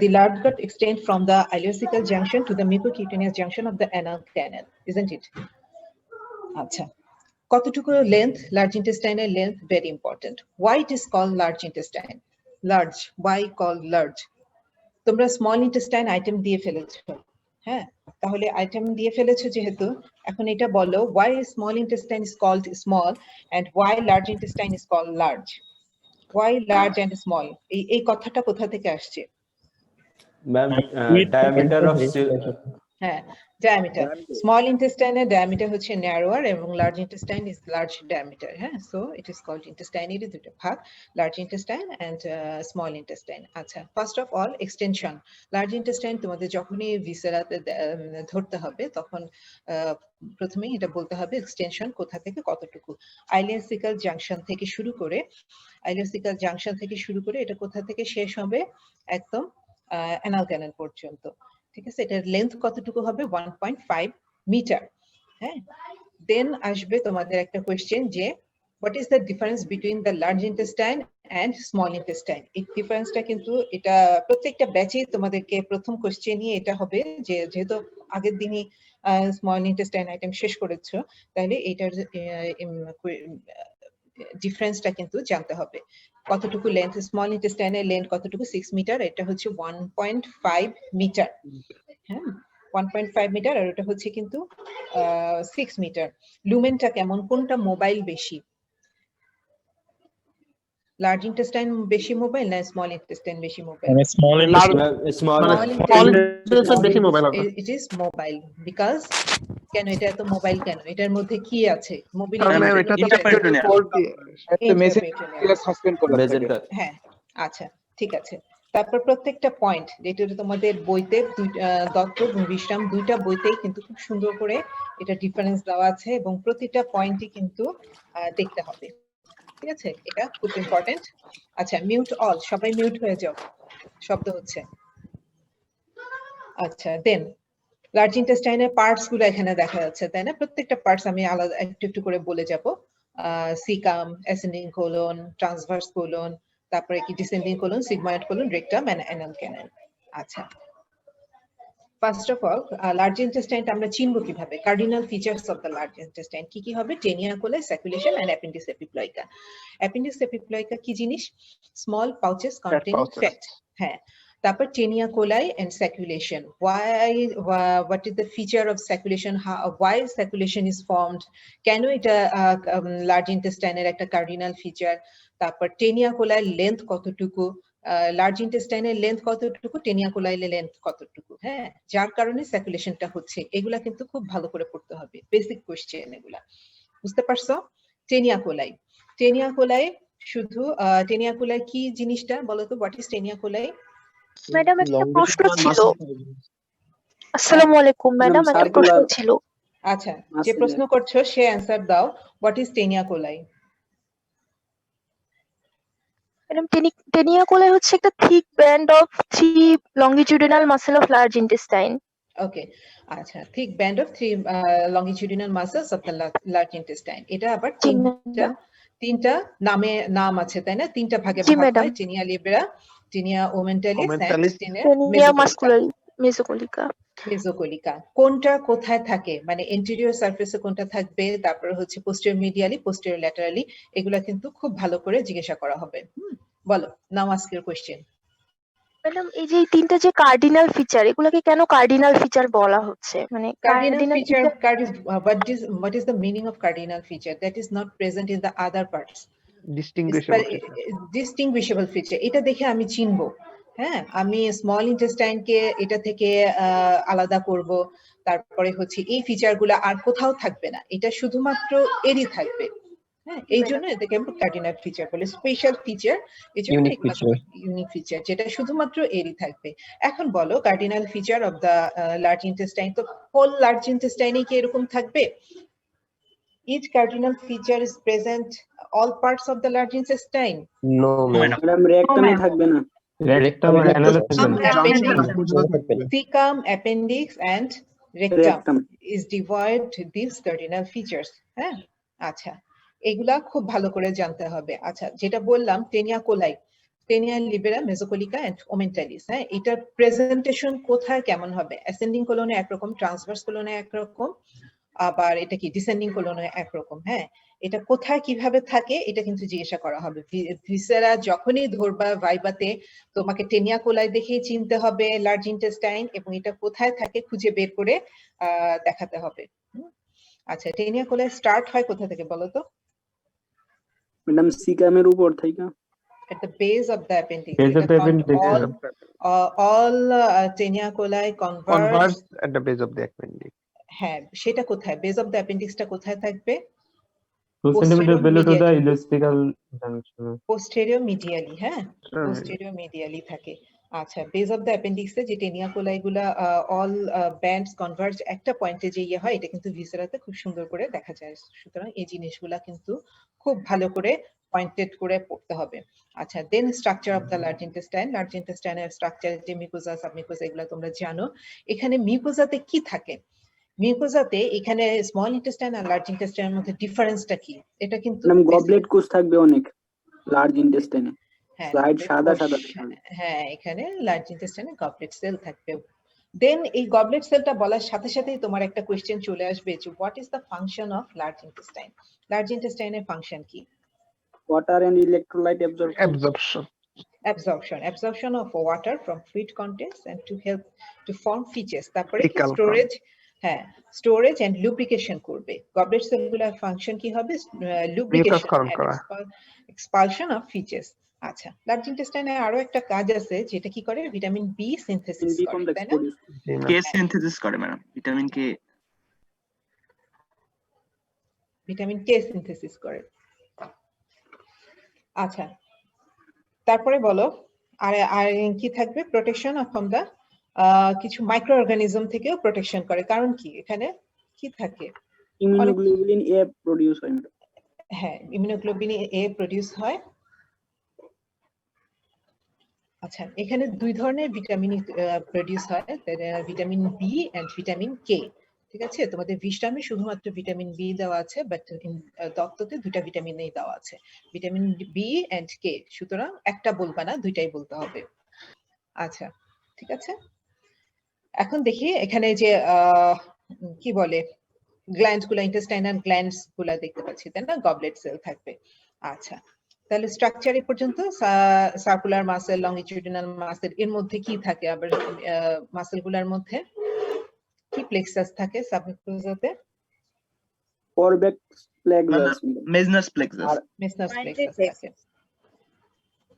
The large gut extends from the ileocecal junction to the mucocutaneous junction of the anal canal, isn't it? আচ্ছা, কতটুকু length? Large intestine length very important. Why it is called large intestine? Large. Why called large? তোমরা small intestine item দিয়ে ফেলেছো, হ্যাঁ? তাহলে item দিয়ে ফেলেছো যেহেতু এখন এটা বলো, why small intestine is called small and why large intestine is called large? Why large and small? এই কথাটা কোথা থেকে আসছে? Ma'am, diameter of হ্যাঁ, diameter. Small intestine diameter হচ্ছে narrower এবং large intestine is large diameter. হ্যাঁ, so it is called intestine এর দুটো ভাগ, large intestine and small intestine. আচ্ছা, first of all extension. Large intestine তোমাদের যখনই ভিসেরাতে ধরতে হবে তখন প্রথমেই এটা বলতে হবে extension কোথা থেকে কতটুকু। ileocecal junction থেকে শুরু করে এটা কোথা থেকে শেষ হবে একদম anal canal পর্যন্ত। ঠিক আছে, এটার লেন্থ কতটুকু হবে 1.5 মিটার। হ্যাঁ, দেন আসবে তোমাদের একটা কোশ্চেন যে what is the difference between the large intestine and small intestine? এই ডিফারেন্সটা কিন্তু এটা প্রত্যেকটা ব্যাচে তোমাদেরকে প্রথম কোশ্চেনই এটা হবে যে যেহেতু আগের দিনই স্মল ইন্টেস্টাইন আইটেম শেষ করেছো তাহলে এটার ডিফারেন্সটা কিন্তু জানতে হবে। কতটুকু লেন্থ স্মল ইন্টেস্টাইনের লেন্থ কতটুকু 6 মিটার, এটা হচ্ছে 1.5 মিটার। হ্যাঁ, 1.5 মিটার আর এটা হচ্ছে কিন্তু 6 মিটার। লুমেনটা কেমন, কোনটা মোবাইল বেশি? লার্জ ইন্টেস্টাইন বেশি মোবাইল না স্মল ইন্টেস্টাইন বেশি মোবাইল? small বেশি মোবাইল হবে। It is mobile because কেন এটা এত মোবাইল কেন? এটার মধ্যে কি আছে? মোবাইল হ্যাঁ, আচ্ছা ঠিক আছে। তারপর প্রত্যেকটা পয়েন্ট যেটা তোমাদের বইতে দত্ত এবং বিশ্রাম দুইটা বইতেই কিন্তু খুব সুন্দর করে এটা ডিফারেন্স দেওয়া আছে এবং প্রতিটা পয়েন্টই কিন্তু দেখতে হবে। ঠিক আছে, এটা খুব ইম্পর্টেন্ট। আচ্ছা, মিউট অল, সবাই মিউট হয়ে যাও, শব্দ হচ্ছে। আচ্ছা, দেন লার্জ ইন্টেস্টাইনের পার্টস গুলো এখানে দেখা যাচ্ছে, তাই না? প্রত্যেকটা পার্টস আমি আলাদা একটু একটু করে বলে যাব। Caecum, ascending colon, transverse colon, তারপরে কি descending colon, sigmoid colon, rectum and anal canal. আচ্ছা, ফার্স্ট অফ অল লার্জ ইন্টেস্টাইনটা আমরা চিনবো কিভাবে? Cardinal features of the large intestine কি কি হবে? Taenia coli, sacculation and appendix epiploica. Appendix epiploica কি জিনিস? Small pouches contain fat. হ্যাঁ, তারপর taenia coli and sacculation. what is the feature of circulation? Why circulation is formed? কেন এটা large ইন্টেস্টাইনের একটা কার্ডিনাল ফিচার? তারপর টেনিয়া কোলাই লেন্থ কতটুকু, large ইন্টেস্টাইনের length কতটুকু, টেনিয়া কোলাইলের লেন্থ কতটুকু, হ্যাঁ, যার কারণে সার্কুলেশনটা হচ্ছে। এগুলা কিন্তু খুব ভালো করে পড়তে হবে, বেসিক কোশ্চেন এগুলা, বুঝতে পারছো? টেনিয়া কোলাই শুধু টেনিয়া কোলাই কি জিনিসটা বলো তো? What is taenia coli? Madam একটা প্রশ্ন ছিল। আসসালামু আলাইকুম ম্যাডাম, একটা প্রশ্ন ছিল। আচ্ছা, যে প্রশ্ন করছো সে অ্যানসার দাও। What is taenia coli? Madam taenia coli হচ্ছে একটা thick band of 3 longitudinal muscle of large intestine. Okay, আচ্ছা, thick band of 3 longitudinal muscles of the large intestine. এটা আবার তিনটা নাম আছে, তাই না? তিনটা ভাগে ভাগ হয়, taenia libera, taenia omentalis and taenia mesocolica. কোনটা কোথায় থাকে, মানে এন্টেরিয়র সারফেসে কোনটা থাকবে, তারপর হচ্ছে পোস্টেরিয়র মিডিয়ালি, পোস্টেরিয়র ল্যাটারালি, এগুলা কিন্তু খুব ভালো করে জিজ্ঞাসা করা হবে। বলো, নাও আস্ক ইওর কোশ্চেন। ম্যাডাম এই যে তিনটা যে কার্ডিনাল ফিচার, এগুলোকে কেন কার্ডিনাল ফিচার বলা হচ্ছে? মানে cardinal feature, what is the meaning of cardinal feature that is not present in the other parts? Distinguishable feature, এটা দেখে আমি চিনবো। হ্যাঁ, আমি স্মল ইন্টেস্টাইনকে এটা থেকে আলাদা করব, তারপরে হচ্ছে এই ফিচারগুলো আর কোথাও থাকবে না, এটা শুধুমাত্র এরই থাকবে। হ্যাঁ, এই জন্য এটাকে আমরা কার্ডিনাল ফিচার বলি, স্পেশাল ফিচার, ইউনিক ফিচার, যেটা শুধুমাত্র এরই থাকবে। এখন বলো, cardinal feature of the large intestine, তো হোল লার্জ ইন্টেস্টাইনে কি এরকম থাকবে? Each cardinal feature is present all parts of the large intestine? No, madam. Rectum থাকবে না। Cecum, appendix and rectum is devoid these cardinal features. হ্যাঁ, আচ্ছা, এগুলা খুব ভালো করে জানতে হবে। আচ্ছা, যেটা বললাম টেনিয়া কোলাই, টেনিয়া লিবেরা মেসোকলিকা এন্ড ওমেন্টালিস। হ্যাঁ, এটার প্রেজেন্টেশন কোথায় কেমন হবে? অ্যাসেন্ডিং কোলনে একরকম, ট্রান্সভার্স কোলনে একরকম, আবার এটা কি ডিসেন্ডিং কোলনে একরকম। হ্যাঁ, এটা কোথায় কিভাবে থাকে এটা কিন্তু জিজ্ঞাসা করা হবে। ভিসেরা যখনই ধরবা ভাইবাতে, তোমাকে টেনিয়া কোলাই দেখেই চিনতে হবে লার্জ ইন্টেস্টাইন, এবং এটা কোথায় থাকে খুঁজে বের করে দেখাতে হবে। আচ্ছা, টেনিয়া কোলাই স্টার্ট হয় কোথা থেকে বলো তো? ম্যাডাম সিকামের উপর থেকে। At the base of the appendix. Base of It the is called appendix, all Taenia coli converge. Converge at the base of the appendix. হ্যাঁ, সেটা কোথায়? Base of the appendix টা কোথায় থাকবে? 2 centimeter below to the medially. elliptical junction. Posterior medially, হ্যাঁ, posterior medially থাকে। আচ্ছা, base of the appendix এ যে টেনিয়া কোলাই গুলা অল ব্যান্ডস কনভার্জ একটা পয়েন্টে যে ইয়ে হয়, এটা কিন্তু ভিসেরাতে খুব সুন্দর করে দেখা যায়। সুতরাং এই জিনিসগুলা কিন্তু খুব ভালো করে পয়েন্টেড করে পড়তে হবে। আচ্ছা, then structure of the large intestine. Large ইন্টেস্টাইনের স্ট্রাকচার যে মিউকোজা, সাবমিউকোজা, এগুলো তোমরা জানো। এখানে মিউকোজাতে কি থাকে? মিউকোজাতে এখানে স্মল ইন্টেস্টাইন আর লার্জ ইন্টেস্টাইনের মধ্যে ডিফারেন্সটা কি? এটা কিন্তু ম্যাডাম গবলেট কোষ থাকবে অনেক লার্জ ইন্টেস্টাইনে। হ্যাঁ, স্লাইড সাদা কোষ, সাদা দেখাবে। হ্যাঁ, এখানে লার্জ ইন্টেস্টাইনে গবলেট সেল থাকবে। দেন এই গবলেট সেলটা বলার সাথে সাথেই তোমার একটা কোশ্চেন চলে আসবে যে what is the function of large intestine? Large ইন্টেস্টাইনের ফাংশন কি? Water and electrolyte Absorption. Absorption of water from fluid contents and to help to form features. তারপরে Fecal স্টোরেজ, হ্যাঁ, স্টোরেজ এন্ড লুব্রিকেশন করবে। Goblet সেলগুলোর function কি হবে? Lubrication ক্ষরণ করা। Expulsion of features. আচ্ছা, লার্জ ইন্টেস্টাইনে আরো একটা কাজ আছে যেটা কি করে? ভিটামিন বি সিনথেসিস বি করে, কমপ্লেক্স তাই না? প্রোডিউস। কে সিনথেসিস করে madam vitamin K? Vitamin K synthesis করে। আচ্ছা, তারপরে বলো আর আর কি থাকবে? প্রোটেকশন ফ্রম দা কিছু মাইক্রো অর্গানিজম থেকেও প্রোটেকশন করে। কারণ কি এখানে কি থাকে? ইমিউনোগ্লোবুলিন এ প্রোডিউস হয় ম্যাডাম। হ্যাঁ, ইমিউনোগ্লোবিন এ প্রোডিউস হয়। আচ্ছা, এখানে দুই ধরনের ভিটামিন প্রোডিউস হয়, vitamin B and vitamin K. ঠিক আছে, তোমাদের ভিটামিন শুধুমাত্র ভিটামিন বি দেওয়া আছে, বাট তত্ত্বতে দুইটা ভিটামিনই দেওয়া আছে, ভিটামিন বি এন্ড কে। সুতরাং একটা বলবা না, দুইটাই বলতে হবে। আচ্ছা, ঠিক আছে। এখন দেখি এখানে যে কি বলে গ্ল্যান্ড গুলা, ইন্টেস্টাইনাল গ্ল্যান্ডস গুলা দেখতে পাচ্ছি, তাই না? গবলেট সেল থাকবে। আচ্ছা, তাহলে স্ট্রাকচার এ পর্যন্ত। সার্কুলার মাসেল, লংগিটিউডিনাল মাসেল, এর মধ্যে কি থাকে? আবার মাসেল গুলার মধ্যে কি প্লেক্সাস থাকে সাবমিউকোজাতে? কর্বেক্স প্লেক্সাস মেজনাস প্লেক্সাস। মেসনাস প্লেক্সাস থাকে,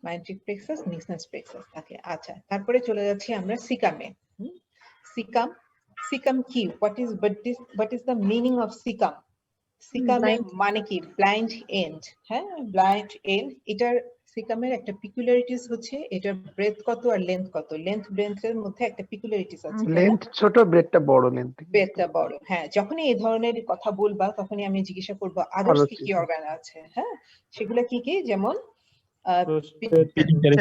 মাইন্ট্রিক প্লেক্সাস, মেসনাস প্লেক্সাস থাকে। আচ্ছা, তারপরে চলে যাচ্ছি আমরা সিকামে। সিকাম, সিকাম কি? What is the meaning of caecum? সিকামের মানে কি? Blind end. হ্যাঁ, ব্লাইন্ড এন্ড। এটার সিকামের একটা পিকুলারিটিস হচ্ছে এটার ব্রেথ কত আর লেন্থ কত। লেন্থ ব্রেথের মধ্যে একটা পিকুলারিটিস আছে। লেন্থ ছোট, ব্রেডটা বড় লেন্থ। ব্রেথটা বড়। হ্যাঁ, যখনই এই ধরনের কথা বলবা তখনই আমি জিজ্ঞাসা করবো আদার্স কি কি অর্গান আছে। হ্যাঁ, সেগুলো কি কি? যেমন pituitary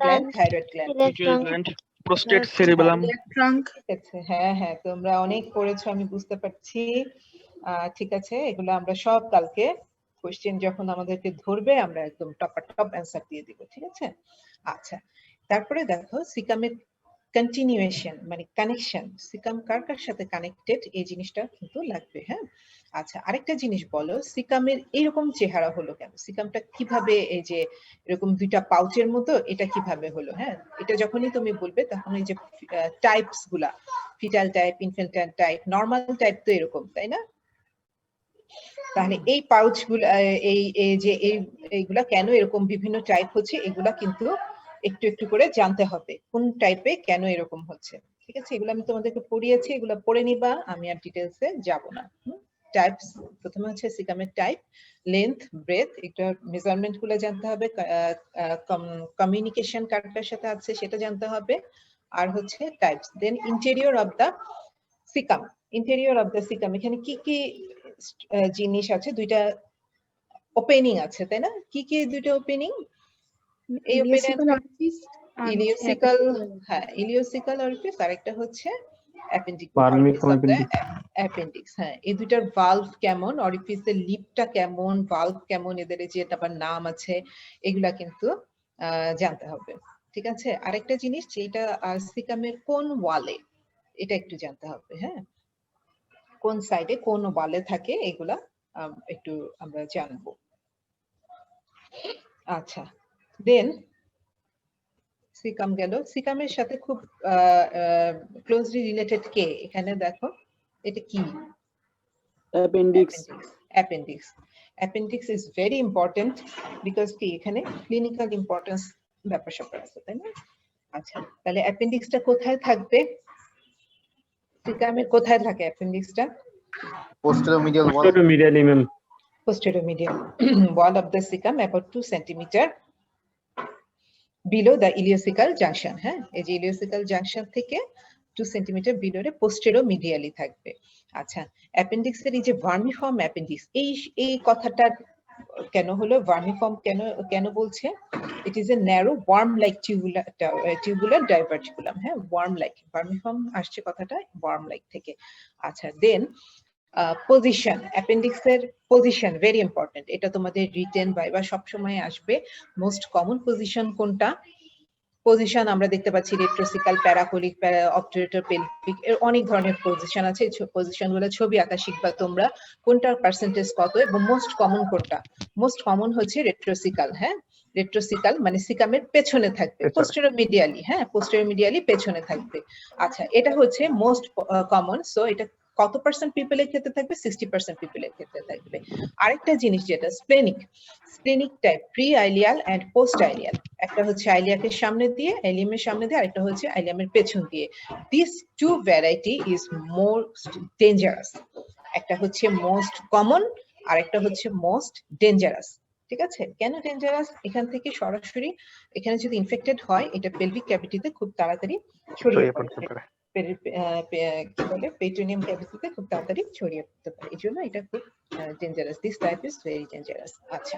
gland, thyroid gland, prostate, cerebellum. ঠিক আছে। হ্যাঁ হ্যাঁ, তোমরা অনেক পড়েছো আমি বুঝতে পারছি। ঠিক আছে, এগুলো আমরা সব কালকে কোশ্চেন যখন আমাদেরকে ধরবে আমরা একদম টপ অ্যান্সার দিয়ে দিব। ঠিক আছে। আচ্ছা, তারপরে দেখো সিকামের কন্টিনিউয়েশন মানে কানেকশন, সিকাম কার কার সাথে কানেক্টেড এই জিনিসটা কিন্তু লাগবে। হ্যাঁ, আচ্ছা, আরেকটা জিনিস বলো, সিকামের এরকম চেহারা হলো কেন? সিকামটা কিভাবে এই যে এরকম দুইটা পাউচের মতো, এটা কিভাবে হলো? হ্যাঁ, এটা যখনই তুমি বলবে তখন এই যে টাইপস গুলা, fetal type, infantile type, normal type তো এরকম, তাই না? তাহলে এই পাউচ গুলা, এই যে এইগুলা কেন এরকম বিভিন্ন টাইপ হচ্ছে, এগুলা কিন্তু একটু একটু করে জানতে হবে কোন টাইপে কেন এরকম হচ্ছে। ঠিক আছে, এগুলো আমি তোমাদেরকে পড়িয়েছি, এগুলো পড়ে নিবা, আমি আর ডিটেলসে যাব না। টাইপস, প্রথমে হচ্ছে সিকামের টাইপ, লেন্থ, ব্রেথ, এটা মেজারমেন্ট গুলো জানতে হবে, কমিউনিকেশন কার কার সাথে আছে সেটা জানতে হবে, আর হচ্ছে types. Then interior of the caecum, interior of the caecum, এখানে কি কি জিনিস আছে? দুইটা ওপেনিং আছে, তাই না? কি কি দুইটা ওপেনিং? এই ওপেনিং ইলিওসিকাল, হ্যাঁ, ইলিওসিকাল অরিফিস, আর একটা হচ্ছে অ্যাপেন্ডিক্স। হ্যাঁ, এই দুইটার ভালভ কেমন, অরিফিসের লিপটা কেমন, ভালভ কেমন, এদের যে আবার নাম আছে, এগুলা কিন্তু জানতে হবে। ঠিক আছে, আরেকটা জিনিস যেটা সিকামের কোন ওয়ালে, এটা একটু জানতে হবে। হ্যাঁ, কোন সাইডে কোন ওয়ালে থাকে এগুলা একটু আমরা জানবো। আচ্ছা, দেন সিকাম গেল। সিকামের সাথে খুব ক্লোজলি রিলেটেড কে এখানে দেখো, এটা কি? Appendix. Appendix. Appendix is very important because কি এখানে ক্লিনিক্যাল ইম্পর্টেন্স ব্যাপার স্যাপার আছে, তাই না? আচ্ছা, তাহলে অ্যাপেন্ডিক্সটা কোথায় থাকবে? সিকামের কোথায় থাকে অ্যাপেন্ডিক্সটা? Posteromedial wall. Posteromedially, ma'am. Posteromedial wall of the cecum about 2 centimeter below the ileocecal junction. হ্যাঁ, এই যে ileocecal junction থেকে 2 সেন্টিমিটার বিলোরে পোস্টেরোমিডিয়ালি থাকবে। আচ্ছা, অ্যাপেন্ডিক্সের এই যে ভার্মিফর্ম অ্যাপেন্ডিক্স, এই কথাটা কেন হলো? ভার্মিফর্ম কেন বলছে? It is a narrow worm like tubular diverticulum. হ্যাঁ, ওয়ার্ম লাইক, ভার্মিফর্ম আসছে কথাটা ওয়ার্ম লাইক থেকে। আচ্ছা, দেন পজিশন, অ্যাপেন্ডিক্সের পজিশন ভেরি ইম্পর্টেন্ট। এটা তোমাদের রিটেন ভাইবা সবসময় আসবে। মোস্ট কমন পজিশন কোনটা? পজিশন আমরা দেখতে পাচ্ছি রেট্রোসিকাল, প্যারাকোলিক, অবটুরেটর, পেলভিক, এর অনেক ধরনের পজিশন আছে। পজিশন গুলো ছবি আঁকা শিখবা তোমরা, কোনটার পার্সেন্টেজ কত এবং মোস্ট কমন কোনটা? মোস্ট কমন হচ্ছে রেট্রোসিকাল। হ্যাঁ, রেট্রোসিকাল মানে সিকামের পেছনে থাকবে, পোস্টেরোমিডিয়ালি। হ্যাঁ, পোস্টেরোমিডিয়ালি পেছনে থাকবে। আচ্ছা, এটা হচ্ছে মোস্ট কমন। সো এটা কত পার্সেন্ট পিপলের ক্ষেত্রে থাকবে? 60% পিপলের ক্ষেত্রে থাকবে। আরেকটা জিনিস যেটা splenic type, pre ileal and post ileal. একটা হচ্ছে আইলিয়াকের সামনে দিয়ে, আইলিয়ামের সামনে দিয়ে, আরেকটা হচ্ছে আইলিয়ামের পেছন দিয়ে। This two variety is most dangerous. একটা হচ্ছে মোস্ট কমন, আরেকটা হচ্ছে মোস্ট ডেঞ্জারাস। ঠিক আছে, কেন ডেঞ্জারাস? এখান থেকে সরাসরি এখানে যদি ইনফেক্টেড হয়, এটা পেলভিক ক্যাভিটিতে খুব তাড়াতাড়ি ছড়িয়ে পড়তে পারে। কি বলে, পেরিটোনিয়াম ক্যাভিটিতে খুব তাড়াতাড়ি ছড়িয়ে পড়তে পারে। এই জন্য এটা খুব dangerous. This type is very dangerous. আচ্ছা,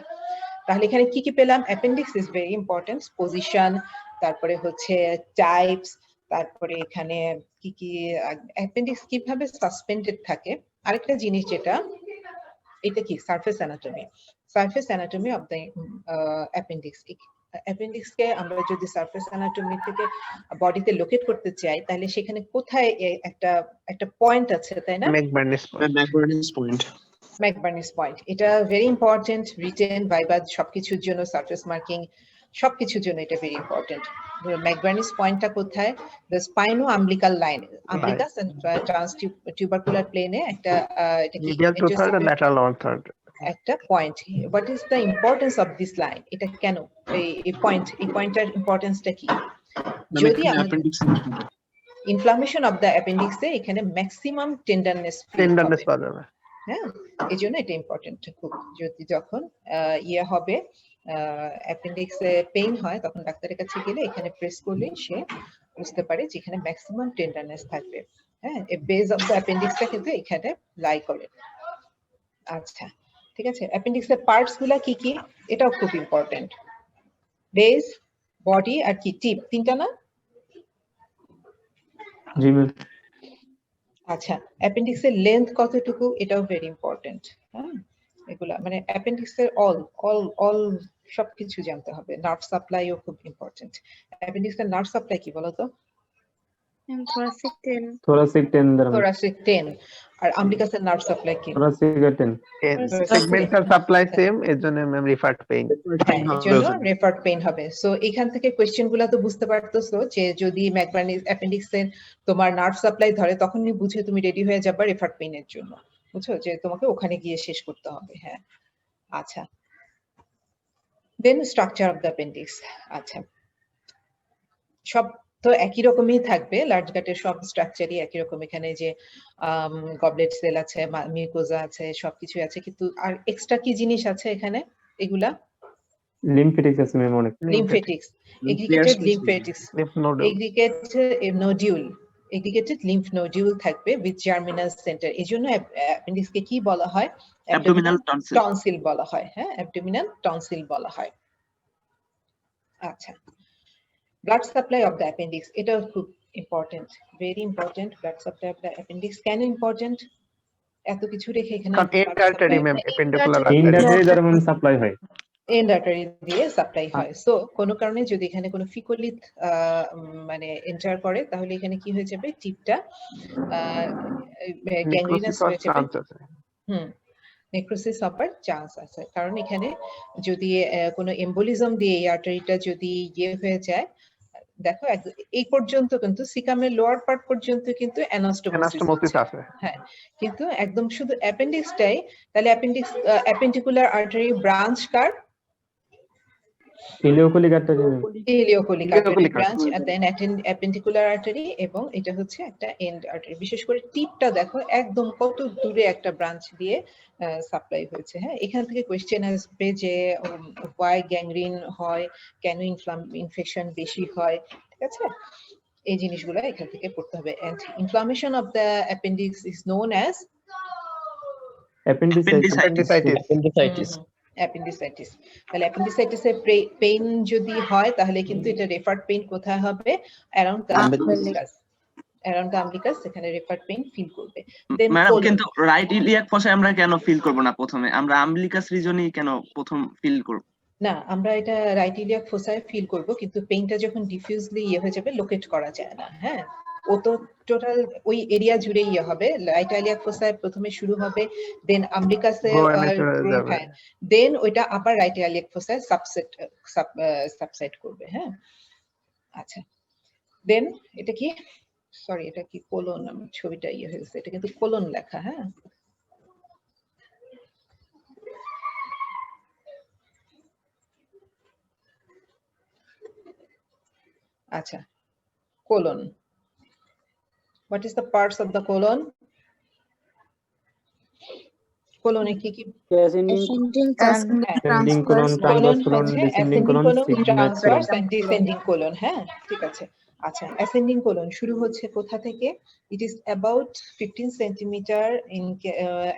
তাহলে এখানে কি কি পেলাম? Appendix is very important, position, তারপরে হচ্ছে টাইপস, তারপরে এখানে কি কি অ্যাপেন্ডিক্স কিভাবে সাসপেন্ডেড থাকে। আরেকটা জিনিস যেটা, এটা কি? Surface anatomy. Surface anatomy of the appendix. Appendix কে আমরা যদি সারফেস অ্যানাটমি থেকে বডিতে লোকেট করতে চাই, তাহলে সেখানে কোথায় একটা পয়েন্ট আছে, তাই না? McBurney's point. ম্যাকবার্নিস পয়েন্ট, এটা ভেরি ইম্পর্টেন্ট। রিটেন, ভাইবা সবকিছুর জন্য, সারফেস মার্কিং সবকিছুর জন্য এটা ভেরি ইম্পর্টেন্ট। ম্যাকবার্নিস পয়েন্টটা কোথায়? The spino umbilical line, umbilicus and transtubercular প্লেনে একটা এটা কি Medial 2/3 and lateral 1/3. একটা point. What is the importance of this line? এটা কেন এই পয়েন্টটার ইম্পর্টেন্সটা কি? যদি appendix ইনফ্লামেশন অফ দ্য অ্যাপেন্ডিক্সে এখানে ম্যাক্সিমাম টেন্ডারনেস পাওয়া যাবে। হ্যাঁ, এই জন্য এটা ইম্পর্টেন্ট খুব। যদি যখন ইয়ে হবে, অ্যাপেন্ডিক্সে পেইন হয়, তখন ডাক্তারের কাছে গেলে এখানে প্রেস করলে সে বুঝতে পারে যে এখানে ম্যাক্সিমাম টেন্ডারনেস থাকবে। হ্যাঁ, বেস অফ দ্য অ্যাপেন্ডিক্সটা কিন্তু এখানে লাই করে। আচ্ছা, ঠিক আছে। অ্যাপেন্ডিক্সের পার্টস গুলা কি কি, এটাও খুব ইম্পর্টেন্ট। বেস, বডি আর কি টিপ, তিনটা না? জি ম্যাম। আচ্ছা, অ্যাপেন্ডিক্সের লেন্থ কতটুকু, এটাও ভেরি ইম্পর্টেন্ট। হ্যাঁ, এগুলা মানে অ্যাপেন্ডিক্সের অল সবকিছু জানতে হবে। নার্ভ সাপ্লাইও খুব ইম্পর্টেন্ট। অ্যাপেন্ডিক্সের নার্ভ সাপ্লাই কি বলতো? thoracic 10. Thoracic 10 দ্বারা ma'am. thoracic 10। আর আম্বিকাসের নার্ভ সাপ্লাই কি? Thoracic 10। Segmental supply same, এর জন্য ম্যাম রিফার্ড পেইন। হ্যাঁ, এর জন্য রেফার্ড পেইন হবে। সো এখান থেকে কোয়েশ্চেন গুলা তো বুঝতে পারতেছো যে যদি ম্যাকবার্নিস অ্যাপেন্ডিক্সের তোমার নার্ভ সাপ্লাই ধরে, তখনই বুঝে তুমি রেডি হয়ে যাবা রেফার্ড পেইনের জন্য। বুঝছো যে তোমাকে ওখানে গিয়ে শেষ করতে হবে। হ্যাঁ, আচ্ছা। Then structure of the appendix. আচ্ছা, সব তো একই রকমই থাকবে, লার্জ গাটের সব স্ট্রাকচারই একই রকম। এখানে যে গবলেট সেল আছে, মিউকোজা আছে, সবকিছু আছে, কিন্তু আর এক্সট্রা কি জিনিস আছে এখানে? এগুলা লিম্ফেটিক্স আছে ম্যাম অনেক। লিম্ফেটিক্স, এগ্রিগেটেড লিম্ফেটিক্স, এগ্রিগেটেড লিম্ফ নোডিউল থাকবে উইথ জার্মিনাল সেন্টার। এই জন্য অ্যাপেন্ডিক্সকে কি বলা হয়? Abdominal tonsil. টনসিল বলা হয়। হ্যাঁ, অ্যাবডোমিনাল টনসিল বলা হয়। আচ্ছা, blood supply of the appendix, এটাও খুব important, very important. Blood supply of the appendix কেন ইম্পর্টেন্ট? এত কিছু রেখে এখানে কারণ 8 আর্টারি ম্যাম অ্যাপেন্ডিকুলার তিনটা দিয়ে দ্বারা ম্যাম সাপ্লাই হয়। এন্ড আর্টারি দিয়ে সাপ্লাই হয়। সো কোনো কারণে যদি এখানে কোনো ফিকোলিথ মানে এন্টার করে তাহলে এখানে কি হয়ে যাবে, টিপটা গ্যাংগ্রিনাস নেক্রোসিস হওয়ার হয়ে যাবে। চান্স আছে। নেক্রোসিস হবার চান্স আছে, কারণ এখানে যদি কোনো এম্বোলিজম দিয়ে এই আর্টারিটা যদি ইয়ে হয়ে যায়, দেখো এই পর্যন্ত কিন্তু সিকামের লোয়ার পার্ট পর্যন্ত কিন্তু অ্যানাস্টোমোসিস আছে। হ্যাঁ, কিন্তু একদম শুধু অ্যাপেন্ডিক্সটাই, তাহলে অ্যাপেন্ডিকুলার আর্টারি ব্রাঞ্চ কার? Ileocolic artery ma'am. Ileocolic artery Ileocholic branch, and then appendicular artery, এবং এটা হচ্ছে একটা এন্ড আর্টারি। বিশেষ করে টিপটা দেখো একদম কত দূরে একটা ব্রাঞ্চ দিয়ে সাপ্লাই হয়েছে। হ্যাঁ, এখান থেকে কোয়েশ্চেন আসবে যে ওয়াই গ্যাংগ্রিন হয়, কেন ইনফেকশন বেশি হয়, ঠিক আছে? এই জিনিসগুলো এখান থেকে পড়তে হবে। and inflammation of the appendix is known as appendicitis. Appendicitis. তাহলে অ্যাপেন্ডিসাইটিসের পেইন যদি হয় তাহলে কিন্তু এটা রেফার্ড পেইন কোথায় হবে? Around the umbilicus. Around the umbilicus এখানে রেফার্ড পেইন ফিল করবে। দেন ম্যাডাম কিন্তু রাইট ইলিয়াক ফসায় আমরা কেন ফিল করব না প্রথমে? আমরা আমবিলিকাস রিজনই কেন প্রথম ফিল করব? না, আমরা এটা রাইট ইলিয়াক ফোসায় ফিল করব, কিন্তু পেইনটা যখন ডিফিউজলি ইয়ে হয়ে যাবে লোকেট করা যায় না। হ্যাঁ, ও তো টোটাল ওই এরিয়া জুড়ে ইয়ে হবে। রাইট ইলিয়াক ফোসায় প্রথমে শুরু হবে, দেন আমবিলিকাসে, হ্যাঁ, দেন ওইটা আবার রাইট ইলিয়াক ফোসায় সাবসাইড করবে। হ্যাঁ, আচ্ছা, দেন এটা কি, সরি এটা কি কোলন, আমার ছবিটা ইয়ে হয়েছে, এটা কিন্তু কোলন লেখা। হ্যাঁ, আচ্ছা, colon. What is the parts of the colon? Colon এ কি কি? Ascending colon, transverse colon, descending colon, sigmoid transverse colon. And descending colon. হ্যাঁ, ঠিক আছে। আচ্ছা, অ্যাসেন্ডিং কোলন শুরু হচ্ছে কোথা থেকে? It is about 15 centimetre in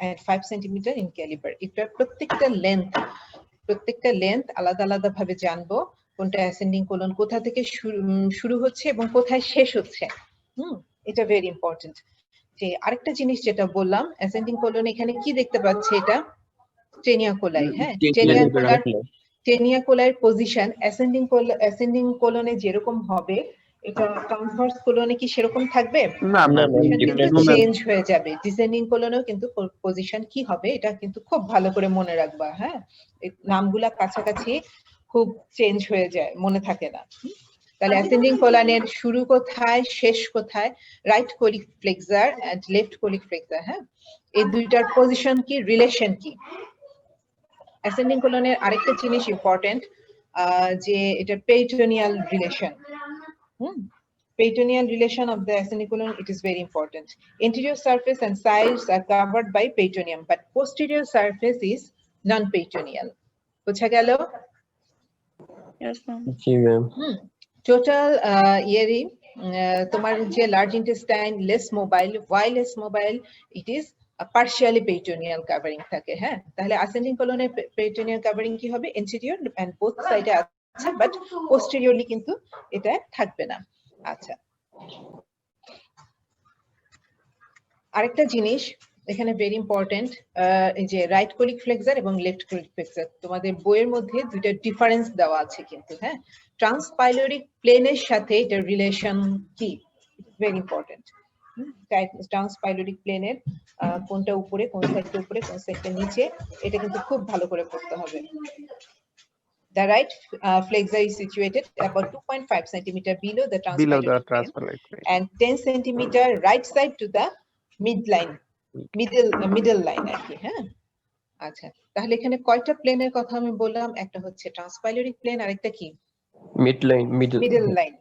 and 5 centimetre in calibre. এটা প্রত্যেকটা লেন্থ আলাদা আলাদা ভাবে জানবো কোনটা অ্যাসেন্ডিং কোলন কোথা থেকে শুরু হচ্ছে এবং কোথায় শেষ হচ্ছে। এটা ভেরি ইম্পর্টেন্ট। যে আরেকটা জিনিস যেটা বললাম, অ্যাসেন্ডিং কোলন এখানে কি দেখতে পাচ্ছি, এটা টেনিয়া কোলাই। হ্যাঁ, টেনিয়া কোলাইর পজিশন অ্যাসেন্ডিং কোলনে যেরকম হবে, এটা ট্রান্সভার্স কোলনে কি সেরকম থাকবে? না, কিন্তু চেঞ্জ হয়ে যাবে। ডিসেন্ডিং কোলনেও কিন্তু পজিশন কি হবে এটা কিন্তু খুব ভালো করে মনে রাখবা। হ্যাঁ, এই নামগুলা কাছাকাছি খুব চেঞ্জ হয়ে যায়, মনে থাকে না। তাহলে অ্যাসেন্ডিং কোলনের শুরু কোথায়, শেষ কোথায়? Right colic flexure and left colic flexure. হ্যাঁ, এই দুইটার পজিশন কি, রিলেশন কি? অ্যাসেন্ডিং কোলনের আরেকটা জিনিস ইম্পর্টেন্ট, যে এটা peritoneal relation. Peritoneal relation of the ascending colon, it is very important. Anterior surface and sides are covered by peritoneum, but posterior surface is non-peritoneal. বুঝা গেল? Total ইয়েরি তোমার যে large intestine less mobile, why less mobile? It is partially peritoneal covering থাকে। হ্যাঁ, তাহলে ascending colon-এ peritoneal covering কি হবে? Anterior and both side এ আছে, but posteriorly কিন্তু এটা থাকবে না। আচ্ছা, আরেকটা জিনিস এখানে ভেরি ইম্পর্টেন্ট, এই যে রাইট কোলিক ফ্লেক্সার এবং লেফট কোলিক ফ্লেক্সার, তোমাদের বইয়ের মধ্যে দুইটা ডিফারেন্স দেওয়া আছে কিন্তু। হ্যাঁ, ট্রান্সপাইলোরিক প্লেনের সাথে এটার রিলেশন কি, ভেরি ইম্পর্টেন্ট। ট্রান্সপাইলোরিক প্লেনের কোনটা উপরে, কোন সাইডটা উপরে, কোন সাইডটা নিচে, এটা কিন্তু খুব ভালো করে পড়তে হবে। The right flexor is situated about 2.5 centimeter below the transpyloric plane and 10 centimeter right side to the middle line আর কি। হ্যাঁ, আচ্ছা, তাহলে এখানে কয়টা প্লেনের কথা আমি বললাম? একটা হচ্ছে ট্রান্সপাইলোরিক প্লেন, আরেকটা কি? মিডল লাইন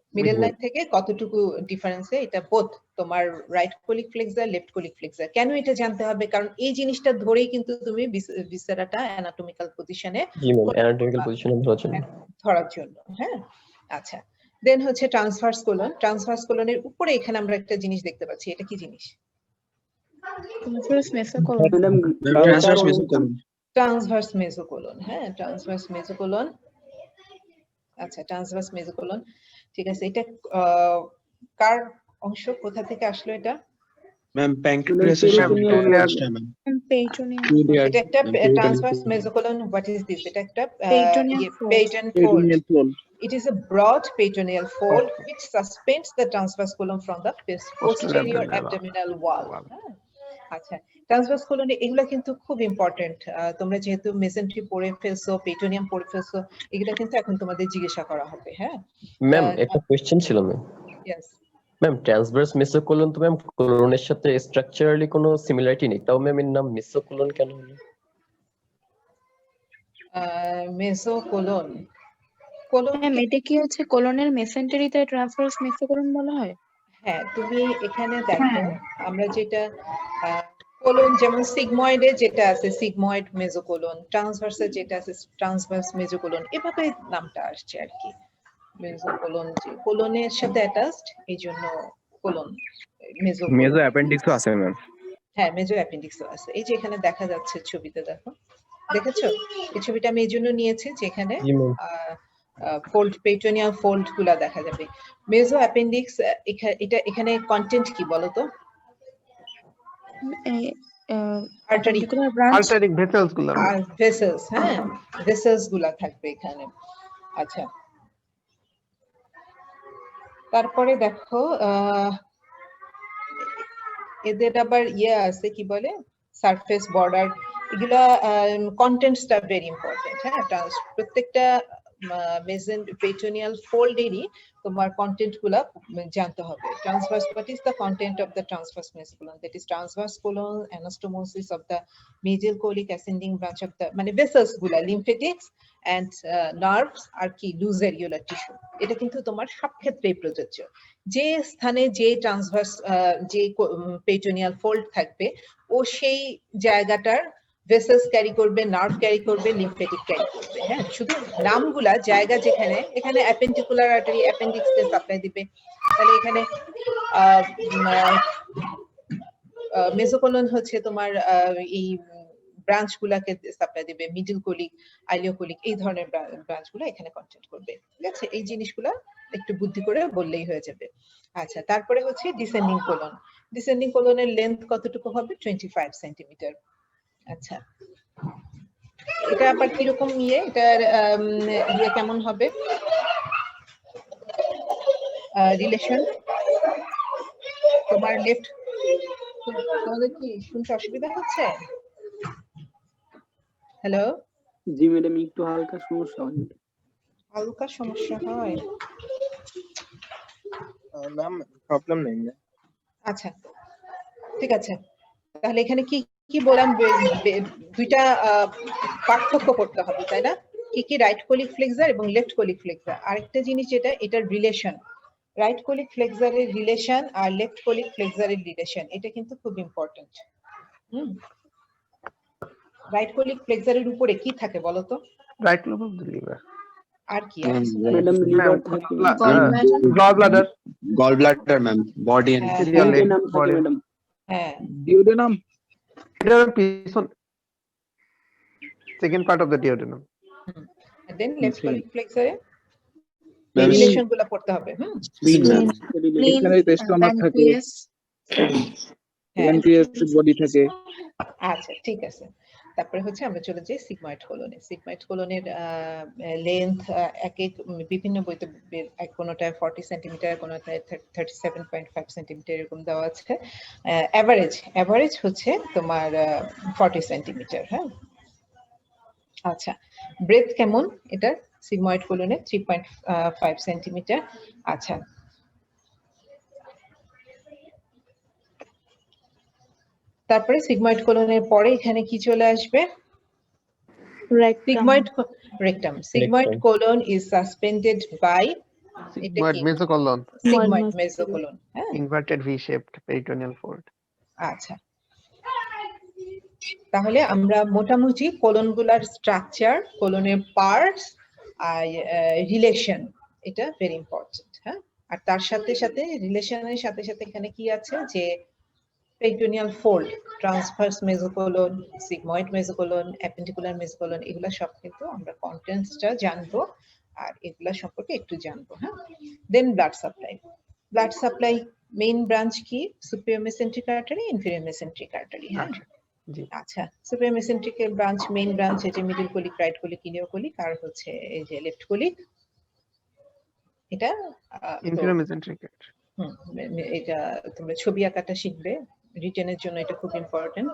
থেকে কতটুকু ডিফারেন্সে এটা বোথ তোমার right colic flexor, left colic flexor. কেন এটা জানতে হবে? কারণ এই জিনিসটা ধরেই কিন্তু তুমি ভিসেরাটা অ্যানাটমিক্যাল পজিশনে ধরার জন্য। হ্যাঁ, আচ্ছা, দেন হচ্ছে ট্রান্সভার্স কোলন। ট্রান্সভার্স কোলনের উপরে এখানে আমরা একটা জিনিস দেখতে পাচ্ছি, এটা কি জিনিস? ট্রান্সভার্স মেসোকোলন। হ্যাঁ, ট্রান্সভার্স মেসোকোলন। আচ্ছা, ট্রান্সভার্স মেসোকোলন, ঠিক আছে। এটা কার অংশ, কোথা থেকে আসলো এটা? ম্যাম প্যানক্রিয়াসের সাথে এটা একটা ট্রান্সভার্স মেসোকোলন, হোয়াট ইজ দিস? এটা একটা Peyton fold. Peritoneal fold. It is a broad peritoneal fold which suspends the transverse colon from the posterior abdominal wall. আচ্ছা, ট্রান্সভার্স কোলনে এগুলা কিন্তু খুব ইম্পর্টেন্ট। তোমরা যেহেতু মেসেন্ট্রি পড়ে ফেলছো, পেরিটোনিয়াম পড়ে ফেলছো, এগুলা কিন্তু এখন তোমাদের জিজ্ঞাসা করা হবে। হ্যাঁ ম্যাম, একটা কোশ্চেন ছিল ম্যাম। ইয়েস ম্যাম, ট্রান্সভার্স মেসোকোলন তো ম্যাম কোলনের সাথে স্ট্রাকচারালি কোনো সিমিলারিটি নেই, তাও ম্যাম এর নাম মেসোকোলন কেন হলো? মেসোকোলন, কোলন ম্যাম এটা কি হচ্ছে কোলনের মেসেন্টারিতে ট্রান্সভার্স মেসোকোলন বলা হয়? হ্যাঁ, তুমি এখানে দেখো আমরা যেটা কোলন, যেমন সিগময়েডে যেটা আছে সিগময়েড মেসোকোলন, ট্রান্সভার্সে যেটা আছে ট্রান্সভার্স মেসোকোলন, এভাবে নামটা আসছে আর কি। মেসোকোলন যে কোলনের সাথে অ্যাটাচড, এই জন্য কোলন মেসোকোলন। মেজো অ্যাপেন্ডিক্সও আছে ম্যাম। হ্যাঁ, মেজো অ্যাপেন্ডিক্সও আছে, এই যে এখানে দেখা যাচ্ছে ছবিতে, দেখো, দেখেছো? এই ছবিটা আমি এই জন্য নিয়েছি যেখানে জি ম্যাম। ফোল্ড, পেরিটোনিয়াল ফোল্ড গুলা দেখা যাবে। মেজো অ্যাপেন্ডিক্স, এটা এখানে কন্টেন্ট কি বলতো? আর্টারি, আর্টারিক ভেসেলস গুলো ভেসেলস, হ্যাঁ ভেসেলস গুলা থাকবে এখানে। আচ্ছা, তারপরে দেখো এদের আবার ইয়ে আছে, কি বলে, সারফেস বর্ডার, এগুলা কন্টেন্টসটা ভেরি ইম্পর্টেন্ট। হ্যাঁ, প্রত্যেকটা পেরিটোনিয়াল ফোল্ডেরই তোমার কন্টেন্ট গুলা জানতে হবে। Transverse, what is the content of the transverse mesocolon? That is transverse colon, anastomosis of the medial colic ascending branch of the, মানে ভেসেলস গুলা, লিম্ফেটিক্স এন্ড নার্ভস আর কি লুজ এরিওলার টিস্যু। এটা কিন্তু তোমার সব ক্ষেত্রেই প্রযোজ্য। যে স্থানে যে ট্রান্সভার্স যে পেরিটোনিয়াল ফোল্ড থাকবে, ও সেই জায়গাটার ভেসেলস ক্যারি করবে, নার্ভ ক্যারি করবে, লিম্ফেটিক ক্যারি করবে। হ্যাঁ, শুধু নামগুলা জায়গা, যেখানে এখানে অ্যাপেন্ডিকুলার আর্টারি অ্যাপেন্ডিক্স কে সাপ্লাই দিবে, তাহলে এখানে মেসোকোলন হচ্ছে তোমার এই ব্রাঞ্চ গুলাকে সাপ্লাই দিবে, মিডল কোলিক, আইলিওকোলিক, এই ধরনের ব্রাঞ্চ গুলো এখানে কন্টেন্ট করবে। ঠিক আছে, এই জিনিসগুলা একটু বুদ্ধি করে বললেই হয়ে যাবে। আচ্ছা, তারপরে হচ্ছে ডিসেন্ডিং কোলন। ডিসেন্ডিং কোলনের লেন্থ কতটুকু হবে? 25 সেন্টিমিটার। আচ্ছা, এটা আবার কিরকম ইয়ে, এটার ইয়ে কেমন হবে, রিলেশন? তোমার লেফট, তোমাদের কি শুনতে অসুবিধা হচ্ছে? হ্যালো, জি ম্যাডাম, একটু হালকা সমস্যা হয়। হালকা সমস্যা হয়? ম্যাম প্রবলেম নেই। আচ্ছা, ঠিক আছে, তাহলে এখানে কি কি বললাম, দুইটা পার্থক্য করতে হবে, তাই না? কি কি? রাইট কোলিক ফ্লেক্সার এবং লেফট কোলিক ফ্লেক্সার। আরেকটা জিনিস যেটা, এটার রিলেশন, রাইট কোলিক ফ্লেক্সারের রিলেশন আর লেফট কোলিক ফ্লেক্সারের রিলেশন, এটা কিন্তু খুব ইম্পর্টেন্ট। রাইট কোলিক ফ্লেক্সারের উপরে কি থাকে বলো তো? Right lobe of the liver. আর কি? ম্যাডাম লিভার থাকে, gall bladder, gall bladder ma'am, body and duodenum থাকে ম্যাডাম। হ্যাঁ, ডিওডেনাম, এটা পিছন, second part of the duodenum. Then left colic ফ্লেক্সারে রিলেশন গুলো পড়তে হবে। স্প্লিন ম্যাম, এখানে স্টমাক থাকে, প্যানক্রিয়াস বডি থাকে। আচ্ছা, ঠিক আছে। তারপরে হচ্ছে আমরা চলে যাই সিগময়েড কোলনে। সিগময়েড কোলনের লেন্থ এক এক বিভিন্ন বইতে, কোনোটায় 40 সেন্টিমিটার, কোনোটায় 37.5 সেন্টিমিটার এরকম দেওয়া আছে। এভারেজ হচ্ছে তোমার 40 সেন্টিমিটার। হ্যাঁ, আচ্ছা, ব্রেথ কেমন এটা? সিগময়েড কোলনে 3.5 সেন্টিমিটার। আচ্ছা, তারপরে সিগময়েড কোলনের পরে এখানে কি চলে আসবে? Sigmoid rectum. Sigmoid colon is suspended by Sigmoid mesocolon. Sigmoid mesocolon. হ্যাঁ, Inverted V-shaped peritoneal fold. আচ্ছা, তাহলে আমরা মোটামুটি কোলনগুলার স্ট্রাকচার, কোলনের পার্টস আর রিলেশন, এটা ভেরি ইম্পর্টেন্ট। হ্যাঁ, আর তার সাথে সাথে রিলেশনের সাথে সাথে এখানে কি আছে, যে peritoneal fold, transverse mesocolon, sigmoid mesocolon, appendicular mesocolon, এগুলা সব কিন্তু আমরা কন্টেন্টসটা জানবো আর এগুলা সম্পর্কে একটু জানবো। হ্যাঁ, then blood supply. Blood supply main branch কি? Superior mesenteric artery, inferior mesenteric artery. হ্যাঁ, জি। আচ্ছা, সুপিরিয়র মেসেন্ট্রিক এর ব্রাঞ্চ, মেইন ব্রাঞ্চ এই যে middle colic, right colic, ileocolic, আর হচ্ছে এই যে লেফট কোলিক। এটা তো ইনফিরিয়র মেসেন্ট্রিক। এটা তোমরা ছবি আঁকাটা শিখবে, রিটেনের জন্য এটা খুব ইম্পর্টেন্ট।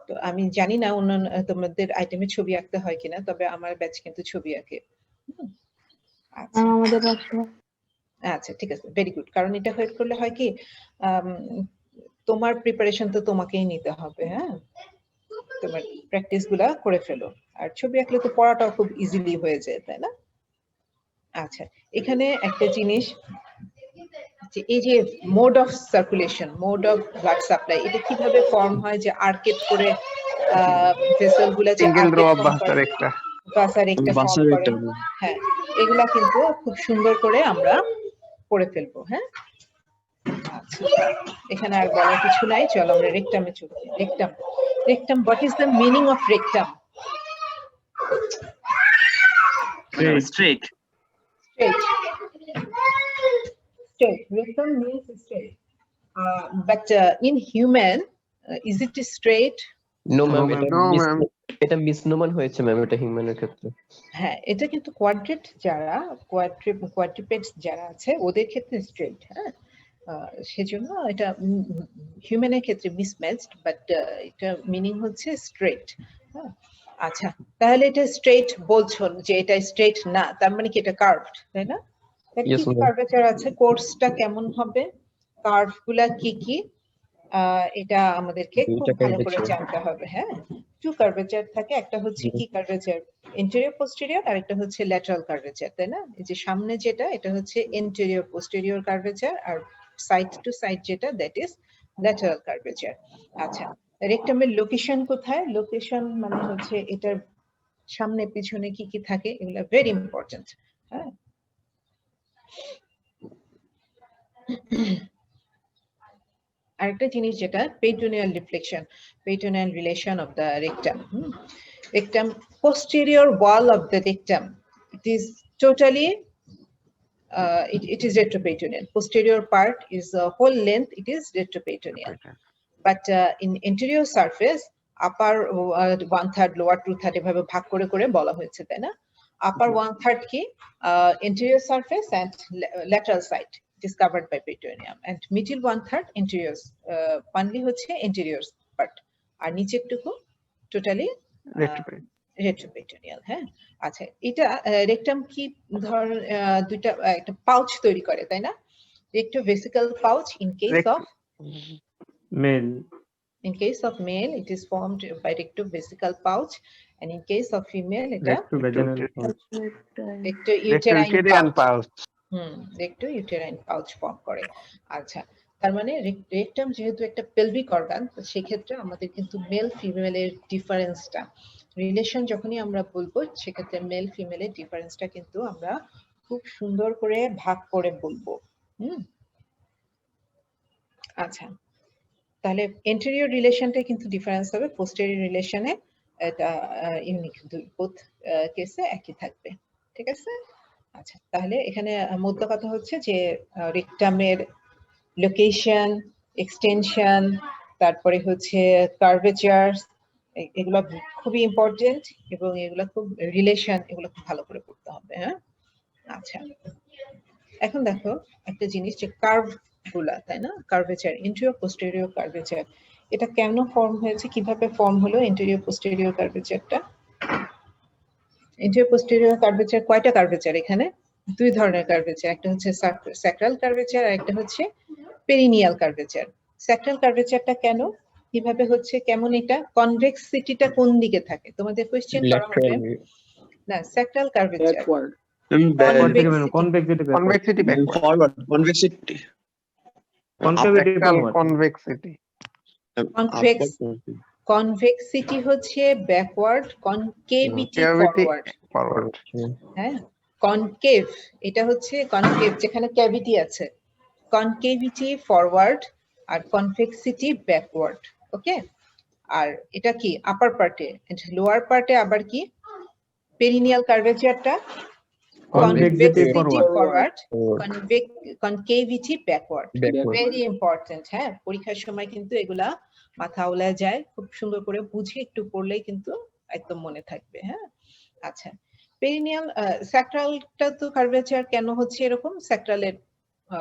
তো আমি জানি না অন্যান্য তোমাদের আইটেমে ছবি আঁকতে হয় কিনা, তবে আমার ব্যাচ কিন্তু ছবি আঁকে। আচ্ছা আমাদের বাচ্চা আচ্ছা, ঠিক আছে, ভেরি গুড। কারণ এটা হেল্প করলে হয় কি, তোমার প্রিপারেশন তো তোমাকেই নিতে হবে। হ্যাঁ, তোমার প্র্যাকটিস গুলা করে ফেলো, আর ছবি আঁকলে তো পড়াটাও খুব ইজিলি হয়ে যায়, তাই না? আচ্ছা, এখানে একটা জিনিস, যে এই যে mode of circulation, mode of blood supply, এটা কিভাবে ফর্ম হয়, যে আর্কেট করে ভেসেল গুলা যে সিঙ্গেল রো আর্কেট অফ ফর্ম করে, বাসার একটা। বাসার একটা ফর্ম বাসার করে। একটা হ্যাঁ, এগুলা কিন্তু খুব সুন্দর করে আমরা পড়ে ফেলবো। হ্যাঁ, আচ্ছা, এখানে আর বলার কিছু নাই, চলো আমরা রেকটামে চলে যাই। Rectum, rectum, what is the meaning of rectum? Straight Straight. Straight. Rectum means straight. But in human, is it straight? No No, ma'am, ma'am. No, ma'am. এটা মিসনোমান হয়েছে ম্যাম, এটা হিউম্যানের ক্ষেত্রে। হ্যাঁ, এটা কিন্তু কোয়াড্রেট যারা, কোয়াড্রিপেডস যারা আছে ওদের ক্ষেত্রে স্ট্রেট। হ্যাঁ, সেজন্য এটা হিউম্যানের ক্ষেত্রে মিসম্যাচড, বাট এটা মিনিং হচ্ছে স্ট্রেট। হ্যাঁ, আচ্ছা, তাহলে এটা স্ট্রেট বলছো, যে এটা স্ট্রেট না, তার মানে কি এটা কার্ভড, তাই না? Yes, কি ma'am. কার্ভেচার আছে, কোর্সটা কেমন হবে, কার্ভ গুলা কি কি, এটা আমাদেরকে খুব দুইটা ভালো করে curvature। জানতে হবে। হ্যাঁ, টু কার্ভেচার থাকে, একটা হচ্ছে কি কার্ভেচার, ইন্টেরিয়র পোস্টেরিয়র, আর একটা হচ্ছে ল্যাটারাল কার্ভেচার, তাই না? এই যে সামনে যেটা, এটা হচ্ছে ইন্টেরিয়র পোস্টেরিয়র কার্ভেচার, আর সাইড টু সাইড যেটা, দ্যাট ইজ ল্যাটারাল কার্ভেচার। আচ্ছা, রেকটামের লোকেশন কোথায়? লোকেশন মানে হচ্ছে এটার সামনে পিছনে কি কি থাকে, এগুলো ভেরি ইম্পর্টেন্ট। হ্যাঁ, আরেকটা জিনিস যেটা peritoneal reflection, peritoneal relation of the rectum. Rectum, posterior wall of the rectum, it is totally it is retroperitoneal. Posterior part is whole length, it is retroperitoneal. But in anterior surface, upper 1/3, lower 2/3 এভাবে ভাগ করে করে বলা হয়েছে, তাই না? Upper 1/3 কি anterior surface, and lateral side it is covered by peritoneum, and middle 1/3 anterior, only হচ্ছে anterior part, আর নিচেরটুকু টোটালি retroperitoneal। হ্যাঁ, আচ্ছা, এটা রেকটাম কি ধর দুইটা একটা পাউচ তৈরি করে, তাই না? Rectovesical pouch in case of male. in case of male it is formed by rectovesical pouch, and in case of female এটা rectouterine pouch। rectouterine pouch form করে। আচ্ছা, তার মানে রেকটাম যেহেতু একটা পেলভিক অর্গান, তো সেক্ষেত্রে আমাদের কিন্তু মেল ফিমেলের ডিফারেন্সটা, রিলেশন যখনই আমরা বলবো, সেক্ষেত্রে মেল ফিমেলের ডিফারেন্সটা কিন্তু আমরা খুব সুন্দর করে ভাগ করে বলবো। আচ্ছা, তাহলে এন্টেরিয়র রিলেশনটা কিন্তু ডিফারেন্স হবে, পোস্টেরিয়র রিলেশনে এটা ইউনিক, বোথ কেসে একই থাকবে। ঠিক আছে? আচ্ছা, তাহলে এখানে মোদ্দা কথা হচ্ছে যে রেকটামের লোকেশন, এক্সটেনশন, তারপরে হচ্ছে কার্ভেচার, এগুলো খুবই ইম্পর্টেন্ট, এবং এগুলো খুব রিলেশন, এগুলো খুব ভালো করে পড়তে হবে। হ্যাঁ, আচ্ছা, এখন দেখো একটা জিনিস, যে কার্ভ গুলা, তাই না? কার্ভেচার, ইন্টেরিয়র পোস্টেরিয়র কার্ভেচার, এটা কেন ফর্ম হয়েছে, কিভাবে ফর্ম হলো ইন্টেরিয়র পোস্টেরিয়র কার্ভেচারটা? ইন্টেরিয়র পোস্টেরিয়র কার্ভেচার, কয়টা কার্ভেচার এখানে? দুই ধরনের কার্ভেচার, একটা হচ্ছে স্যাক্রাল কার্ভেচার, আর একটা হচ্ছে পেরিনিয়াল কার্ভেচার। স্যাক্রাল কার্ভেচারটা কেন, কিভাবে হচ্ছে, কেমন এটা, কনভেক্সিটিটা কোন দিকে থাকে? তোমাদের কোশ্চেন করা হবে না। Sacral curvature, backward Convexity backward. Forward. Convexity. Convexity. Convexity হচ্ছে ব্যাকওয়ার্ড, কনকেভিটি ফরওয়ার্ড। হ্যাঁ, কনকেভ এটা হচ্ছে কনকেভ, যেখানে ক্যাভিটি আছে, কনকেভিটি ফরওয়ার্ড, আর কনভেক্সিটি ব্যাকওয়ার্ড। ওকে, আর এটা কি আপার পার্টে, লোয়ার পার্টে আবার কি পেরিনিয়াল কার্ভেচারটা Convexity forward. forward, Or concavity backward. backward. Very important. হ্যাঁ, পরীক্ষার সময় কিন্তু এগুলা মাথা উলায় যায়, খুব সুন্দর করে বুঝে একটু পড়লেই কিন্তু একদম মনে থাকবে। হ্যাঁ, আচ্ছা। পেরিনিয়াল স্যাক্রালটা তো কার্ভেচার কেন হচ্ছে এরকম? স্যাক্রালের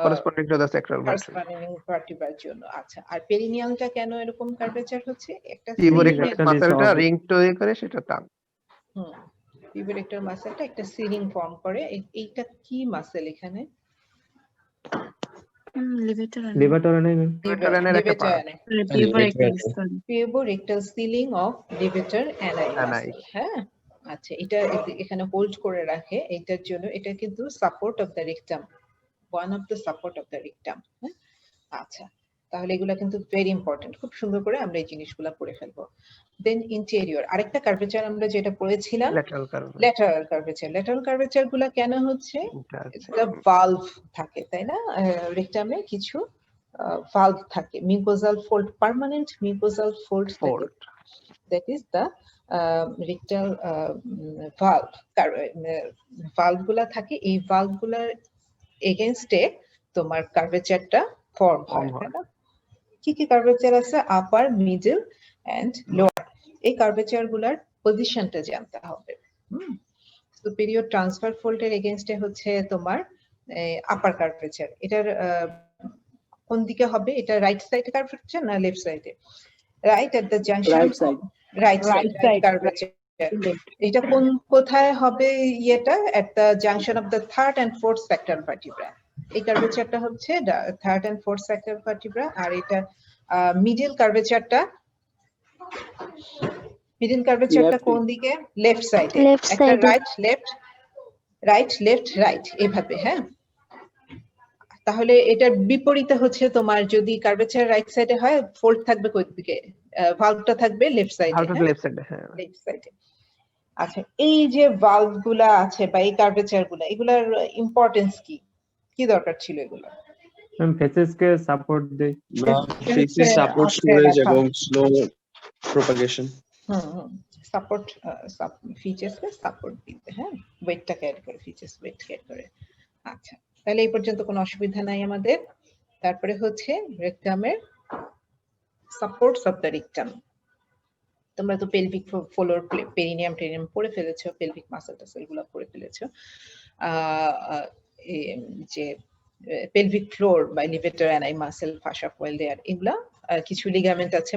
corresponding to the sacral vertebrae. Corresponding ভার্টিব্রার জন্য। আচ্ছা, আর পেরিনিয়ালটা কেন এরকম কার্ভেচার হচ্ছে? একটা Pivorectal একটা মাসেলটা disorder. রিং তৈরি করে সেটা টান। পিভোরেক্টাল মাসেলটা একটা সিলিং ফর্ম করে। এইটা কি মাসেল এখানে? লিভেটার লিভার নাই ম্যাম। Levator একটা part. Puborectal sling of levator ani muscle. হ্যাঁ, আচ্ছা, এটা এখানে হোল্ড করে রাখে। এটার জন্য এটা কিন্তু support of the rectum, one of the support of the rectum. হ্যাঁ, আচ্ছা, তাহলে এগুলা কিন্তু ভেরি ইম্পর্টেন্ট। খুব সুন্দর করে আমরা এই জিনিসগুলা পড়ে ফেলবো। দেন ইন্টেরিয়র, আরেকটা কার্ভেচার আমরা যেটা পড়েছিলাম, Lateral curvature. Lateral curvature. Lateral curvature গুলা কেন হচ্ছে? এটা আছে। এটা ভালভ থাকে, তাই না? রেকটামে কিছু ভালভ থাকে, mucosal fold, permanent mucosal fold থাকে। Fold. That is the rectal valve. Valve গুলা থাকে, এই ভালভ গুলার এগেইনস্টে তোমার কার্ভেচারটা ফর্ম হয়, তাই না? কি কি কার্ভেচার আছে? আপার, মিডল এন্ড লোয়ার। এই কার্ভেচার গুলার পজিশনটা জানতে হবে। সুপিরিয়র ট্রান্সফার ফোল্ডের এগেইনস্টে হচ্ছে তোমার আপার কার্ভেচার। এটার কোন দিকে হবে? এটা রাইট সাইডে কার্ভেচার না লেফট সাইডে? Right at the junction, Right side. Right side curvature. এটা কোথায় হবে? ইয়েটা at the junction of the third and fourth sacral vertebra. এই কার্ভেচারটা হচ্ছে third and fourth sacral vertebra. আর এটা মিডল কার্ভেচারটা, মিডল কার্ভেচারটা Left কোন দিকে? লেফট সাইডে। Left একটা side এ। Right left, right left right, এভাবে। হ্যাঁ, তাহলে এটার বিপরীতে হচ্ছে তোমার যদি কার্ভেচার রাইট সাইডে হয়, ফোল্ড থাকবে কোন দিকে? ভালভটা থাকবে লেফট সাইডে। Out left side, হ্যাঁ। লেফট সাইডে। আচ্ছা, এই যে ভালভ গুলা আছে বা এই কার্ভেচার গুলা, এগুলার ইম্পর্টেন্স কি? কি দরকার ছিল এগুলো? ম্যাম ফেসেস কে সাপোর্ট দেয়। ফেসিস সাপোর্ট স্টোরেজ এবং স্লো প্রপাগেশন। সাপোর্ট, ফিচার্স কে সাপোর্ট দিতে। হ্যাঁ, ওয়েটটাকে অ্যাড করে, ফিচার্স ওয়েট অ্যাড করে। আচ্ছা, তাহলে এই পর্যন্ত কোনো অসুবিধা নাই আমাদের। তারপরে হচ্ছে রেকটামের সাপোর্টস অফ দ্য রেকটাম। তোমরা তো পেলভিক ফ্লোর, পেরিনিয়াম টেরিনিয়াম পড়ে ফেলেছো, পেলভিক মাসল টাসল গুলো পড়ে ফেলেছো। যে পেলভিক ফ্লোর বা লিভেটার অ্যানাই মাসেল, ফাসা ফয়েল দেয়ার, এগুলা কিছু লিগামেন্ট আছে,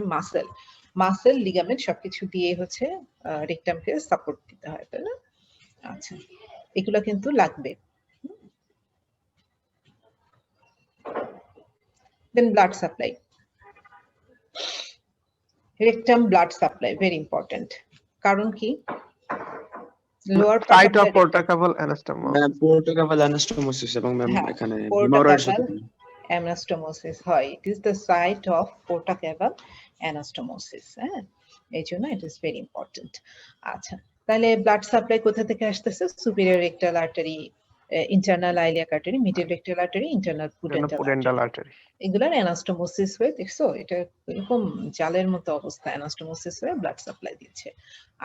মাসেল লিগামেন্ট সবকিছু দিয়ে হচ্ছে রেকটামকে সাপোর্ট দিতে হয়, তাই না? আচ্ছা, এগুলা কিন্তু লাগবে। Then blood supply, rectum blood supply very important. কারণ কি? Lower Site of portacabal anastomos. Ma'am portocaval anastomosis এবং ম্যাম হ্যাঁ, এখানে portacabal anastomosis হয়। It is the site of portacabal anastomosis. হ্যাঁ, এই জন্য it is very important. আচ্ছা, তাহলে ব্লাড সাপ্লাই কোথা থেকে আসতেছে? Superior rectal artery, internal iliac artery, middle rectal artery, internal pudendal Pudendal artery. artery. এগুলার অ্যানাস্টোমোসিস হয়ে, দেখছো এটা এরকম জালের মতো অবস্থা, অ্যানাস্টোমোসিস হয়ে ব্লাড সাপ্লাই দিচ্ছে।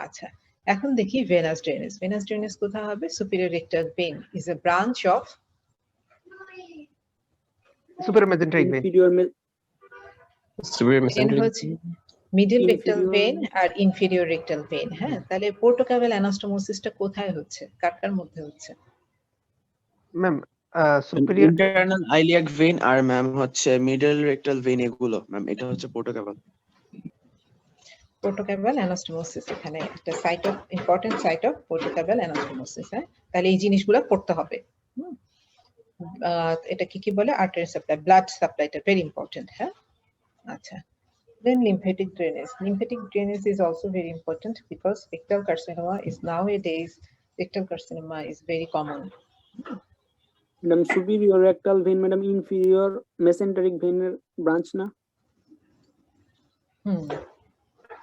আচ্ছা, এখন দেখি ভেনাস ড্রেনেজ। ভেনাস ড্রেনেজ কোথায় হবে? Superior rectal vein is a branch of Superior mesenteric vein. Inferior Superior vein mesenteric. হচ্ছে মিডল রেকটাল Inferior- ভেন আর ইনফেরিয়র রেকটাল ভেন। হ্যাঁ, তাহলে পোর্টোকাভাল অ্যানাস্টোমোসিসটা কোথায় হচ্ছে? কার মধ্যে হচ্ছে? Ma'am, superior internal iliac vein আর ম্যাম হচ্ছে মিডল রেকটাল ভেইন, এগুলো ম্যাম এটা হচ্ছে পোর্টোকাভাল। পোর্টোকাভাল অ্যানাস্টোমোসিস এখানে একটা site of, important site of portocaval anastomosis. হ্যাঁ, তাহলে এই জিনিসগুলো পড়তে হবে। এটা কি বলে? আর্টারি সাপ্লাই, ব্লাড সাপ্লাইটা ভেরি ইম্পর্টেন্ট। হ্যাঁ, আচ্ছা। Then lymphatic drainage. Lymphatic drainage is also very important because rectal carcinoma is nowadays, rectal carcinoma is very common. madam superior rectal vein madam inferior mesenteric vein এর branch না?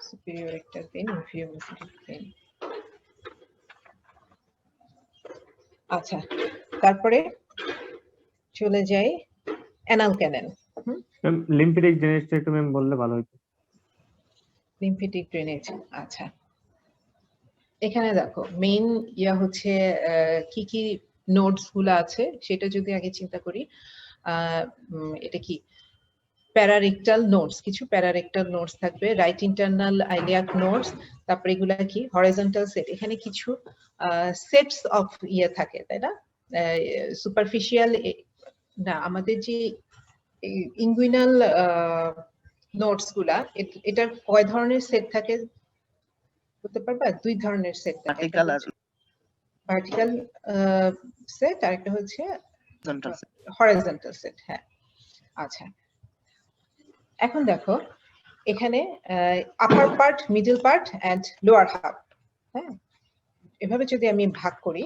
Superior rectal vein, inferior mesenteric vein. আচ্ছা, তারপরে চলে যাই anal ক্যানেল। Ma'am lymphatic ড্রেনেজটা একটু ma'am বললে ভালো হতো। Lymphatic drainage. আচ্ছা, এখানে দেখো মেইন ইয়া হচ্ছে কি কি নোডস গুলো আছে সেটা যদি আগে চিন্তা করি, এটা কি প্যারারেক্টাল নোডস, কিছু প্যারারেক্টাল নোডস থাকবে, রাইট ইন্টারনাল আইলিয়াক নোডস, তারপরে এগুলা কি হরাইজন্টাল সেট, এখানে কিছু সেটস অফ ইয়ে থাকে, তাই না? সুপারফিশিয়াল না, আমাদের যে ইনগুইনাল নোডস গুলা, এটার কয় ধরনের সেট থাকে বলতে পারবা? 2 ধরনের সেট থাকে, ভার্টিক্যাল আর ভার্টিক্যাল সেট আর একটা হচ্ছে হরিজন্টাল সেট। Horizontal set. হ্যাঁ, আচ্ছা এখন দেখো এখানে upper part, middle part and lower half. হ্যাঁ, এভাবে যদি আমি ভাগ করি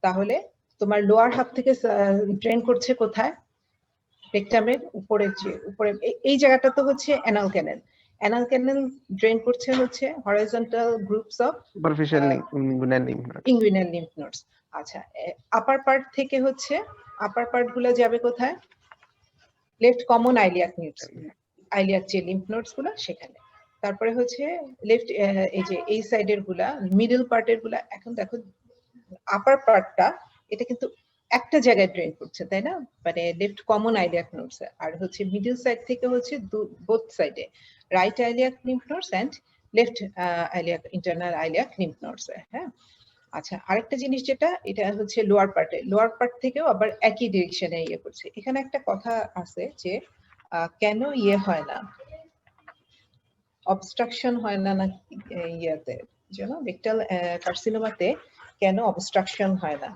তাহলে তোমার লোয়ার হাফ থেকে ড্রেন করছে কোথায়? রেকটামের উপরে, যে উপরে এই জায়গাটা তো হচ্ছে অ্যানাল ক্যানেল। অ্যানাল ক্যানেল ড্রেন করছে হচ্ছে horizontal groups of superficial inguinal lymph node. Inguinal lymph nodes. আচ্ছা, আপার পার্ট থেকে হচ্ছে, আপার পার্ট গুলো যাবে কোথায়? Left common iliac nodes, iliac যে লিম্ফ নোডস গুলো সেখানে। তারপরে হচ্ছে লেফট এই যে এই সাইডের গুলা, মিডল পার্টের গুলা। এখন দেখো আপার পার্টটা এটা কিন্তু একটা জায়গায় ড্রেন করছে, তাই না? মানে লেফট কমন আইলিয়াক নোডস, আর হচ্ছে মিডল সাইড থেকে হচ্ছে বোথ সাইডে right iliac lymph nodes and left iliac internal iliac lymph nodes. হ্যাঁ, আচ্ছা আরেকটা জিনিস যেটা, এটা হচ্ছে লোয়ার পার্টে, লোয়ার পার্ট থেকেও আবার একই ডিরেকশনে ইয়ে করছে। এখানে একটা কথা আছে যে কেন ইয়ে হয় না, অবস্ট্রাকশন হয় না, না ইয়াতে যেন রেকটাল কার্সিনোমাতে কেন অবস্ট্রাকশন হয় না,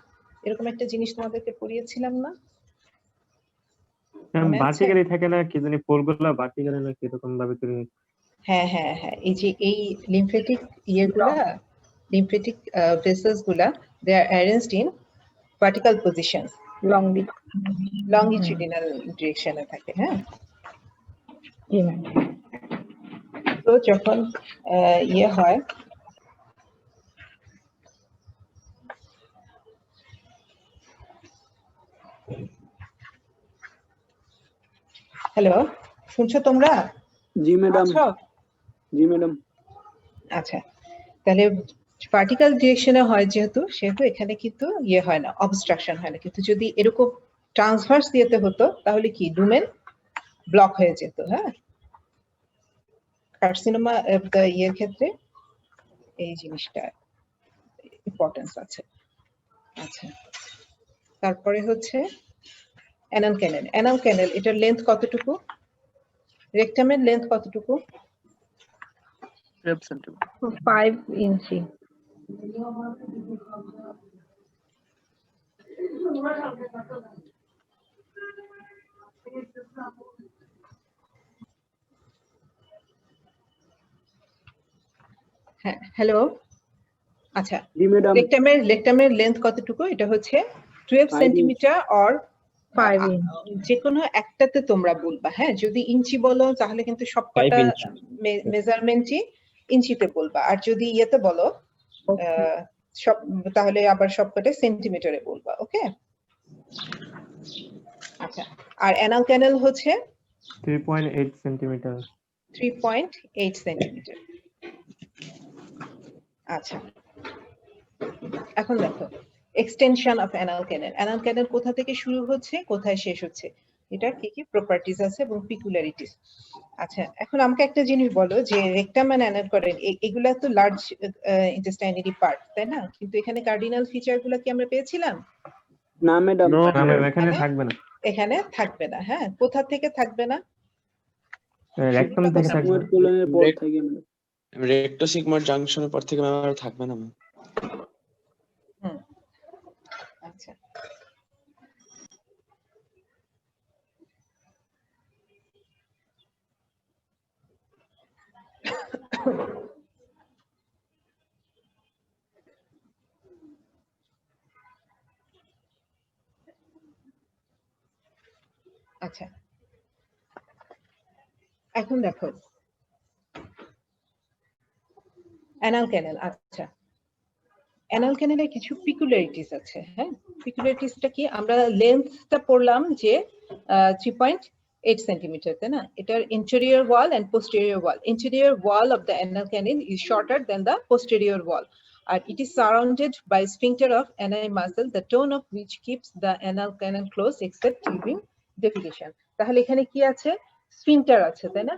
এরকম একটা জিনিস তোমাদেরকে পড়িয়েছিলাম না? মনে আছে? ভার্টিক্যালি থাকে না কি জানি, পোলগুলো ভার্টিক্যালি না কিরকম ভাবে করে। হ্যাঁ হ্যাঁ হ্যাঁ, এই যে এই লিম্ফেটিক ইয়েগুলা, লিম্ফেটিক ভেসেলস গুলা, they are arranged in vertical position, longitudinal ডিরেকশনে থাকে। হ্যাঁ, তো যখন ইয়ে হয়, হ্যালো শুনছো তোমরা? জি ম্যাডাম, আছো? জি ম্যাডাম। আচ্ছা, তাহলে ভার্টিক্যাল ডিরেকশনে হয় যেহেতু, সেহেতু এখানে কিন্তু ইয়ে হয় না, অবস্ট্রাকশন হয় না। কিন্তু যদি এরকম ট্রান্সভার্স দিতে হতো তাহলে কি লুমেন ব্লক হয়ে যেত। হ্যাঁ, কার্সিনোমা ইয়ের ক্ষেত্রে এই জিনিসটা ইম্পর্টেন্স আছে। আচ্ছা, তারপরে হচ্ছে অ্যানাল ক্যানেল। অ্যানাল ক্যানেল এটার লেন্থ কতটুকু? রেকটামের লেন্থ কতটুকু? 12 সেন্টিমিটার। 5 ইঞ্চি। হ্যাঁ, হ্যালো, আচ্ছা জি ম্যাডাম। রেকটামের লেন্থ কতটুকু? এটা হচ্ছে 12 5 সেন্টিমিটার অর 5 ইঞ্চি। যে কোনো একটাতে তোমরা বলবা। হ্যাঁ, যদি ইঞ্চি বলো তাহলে কিন্তু সবকটা মেজারমেন্টই ইঞ্চিতে বলবা, আর যদি ইয়েতে বলো সব, তাহলে আবার সবকটা সেন্টিমিটারে বলবা। ওকে, আচ্ছা। আর অ্যানাল ক্যানেল হচ্ছে 3.8 সেন্টিমিটার। 3.8 সেন্টিমিটার। আচ্ছা, এখন দেখো extension of anal cancel. Anal ক্যানেল কোথা থেকে শুরু হচ্ছে, কোথায় শেষ হচ্ছে, এটা কি কি প্রপার্টিজ আছে এবং পিকুলারিটিস। আচ্ছা, এখন আমাকে একটা জিনিস বলো যে রেকটাম এন্ড অ্যানাল ক্যানেল এগুলা তো লার্জ ইন্টেস্টাইনারি পার্ট, তাই না? কিন্তু এখানে কার্ডিনাল ফিচার গুলা কি আমরা পেয়েছিলাম? না ম্যাডাম। এখানে থাকবে না, এখানে থাকবে না। হ্যাঁ, কোথা থেকে থাকবে না? রেকটাম থেকে থাকবে। সিগময়েড কোলনের পর থেকে ম্যাডাম। রেক্টো সিগময়েড জাংশনের পর থেকে ম্যাম আর থাকবে না ম্যাম। আচ্ছা, আচ্ছা এখন দেখো অ্যানাল ক্যানেল। আচ্ছা, অ্যানাল ক্যানেলে কিছু পিকুলারিটিস আছে। হ্যাঁ, পিকুলারিটিসটা কি? আমরা লেন্থটা পড়লাম যে 3.8 সেন্টিমিটার, তাই না? এটার interior wall and posterior wall. Interior wall of the anal canal is shorter than the posterior wall. R it is surrounded by sphincter of ani muscle, the tone of which keeps the anal canal closed except during defecation. তাহলে এখানে কি আছে? Sphincter আছে, তাই না?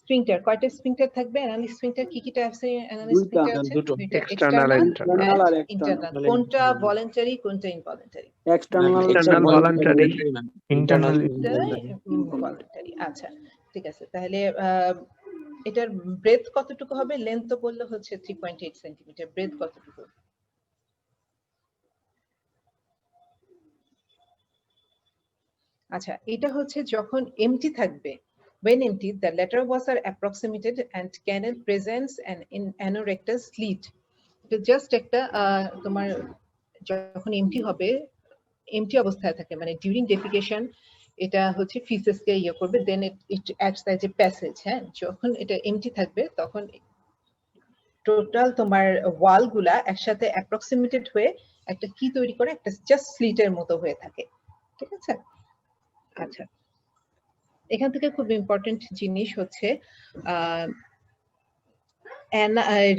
Sphincter, কয়টা sphincter থাকবে? অ্যানালি sphincter কি কিটা আছে? অ্যানালি দুইটা। স্ফিংটার আছে দুটো। দুইটা, External and এক্সটার্নাল internal আর এন্ড ইন্টারনাল। external। কোনটা ভলান্টারি, কোনটা involuntary? External External voluntary। Internal involuntary. আচ্ছা, ঠিক আছে। তাহলে এটার ব্রেথ কতটুকু হবে? লেন্থ তো বললে হচ্ছে 3.8 সেন্টিমিটার, ব্রেথ কতটুকু? আচ্ছা, এটা হচ্ছে যখন এমটি থাকবে। When empty, the lateral walls are approximated and canal presents an anorectal slit. এটা জাস্ট একটা তোমার যখন এমটি হবে, এমটি অবস্থায় থাকে, মানে ডিউরিং ডেফিকেশন এটা হচ্ছে ফিসেসকে ইয়ে করবে, then it acts as a passage. হ্যাঁ, যখন এটা এমটি থাকবে তখন টোটাল তোমার ওয়াল গুলা একসাথে অ্যাপ্রক্সিমেটেড হয়ে একটা কি তৈরি করে, একটা জাস্ট স্লিটের মতো হয়ে থাকে। ঠিক আছে? আচ্ছা, এখান থেকে খুব ইম্পর্টেন্ট জিনিস হচ্ছে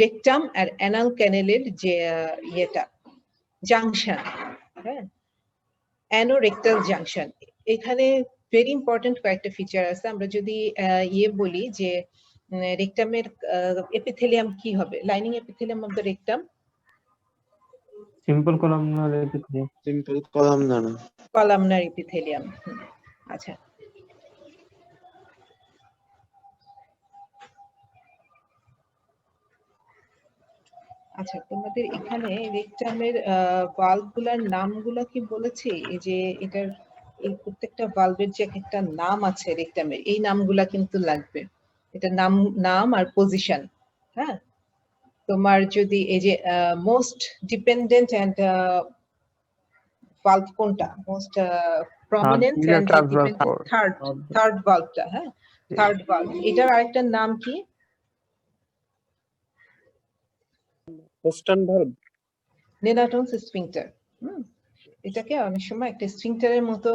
রেকটাম আর অ্যানাল ক্যানেলের যে ইয়েটা জাংশন, হ্যাঁ, অ্যানোরেক্টাল জাংশন। এখানে ভেরি ইম্পর্টেন্ট কয়েকটা ফিচার আছে। আমরা যদি ইয়ে বলি যে রেকটামের এপিথেলিয়াম কি হবে, lining epithelium of the rectum, simple columnar epithelium. Simple columnar. Columnar epithelium. আচ্ছা, আচ্ছা, তোমাদের এখানে রেকটামের ভালভ গুলার নামগুলা কি বলেছি? এই যে এটার এই প্রত্যেকটা ভালভের যে একটা নাম আছে রেকটামের, এই নামগুলা কিন্তু লাগবে। এটা নাম আর পজিশন। হ্যাঁ, তোমার যদি এই যে মোস্ট ডিপেন্ডেন্ট এন্ড ভালভ কোনটা, মোস্ট প্রমিনেন্ট এন্ড থার্ড ভালভটা। হ্যাঁ, থার্ড ভালভ, এটার আরেকটা নাম কি? পোস্টার্ন ভালভ। নেলাটন্স স্ফিংক্টার। এটাকে অনেক সময় একটা স্ফিংক্টারের মতো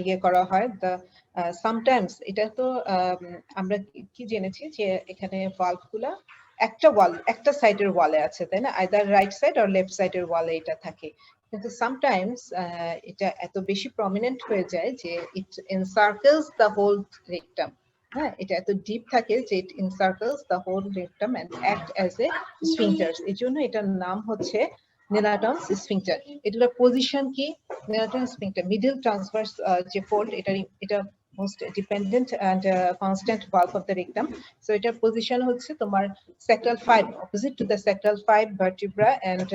ইয়ে করা হয়। সামটাইমস এটা তো আমরা কি জেনেছি যে এখানে ভালভ গুলা একটা সাইডের ওয়ালে আছে, তাই না? আইদার রাইট সাইড আর লেফট সাইডের ওয়ালে এটা থাকে। কিন্তু সামটাইমস এটা এত বেশি প্রমিনেন্ট হয়ে যায় যে it encircles the whole rectum. হ্যাঁ, এটা এত ডিপ থাকে যে it encircles the whole rectum and act as a sphincters. এই জন্য এটার নাম হচ্ছে নেলাটন্স স্ফিংক্টার। এটার পজিশন কি? নেলাটন্স স্ফিংক্টার মিডল ট্রান্সভার্স যে ফোল্ড, এটা most dependent and constant valve of the rectum. So এটার পজিশন হচ্ছে তোমার sacral 5, opposite to the sacral 5 vertebra and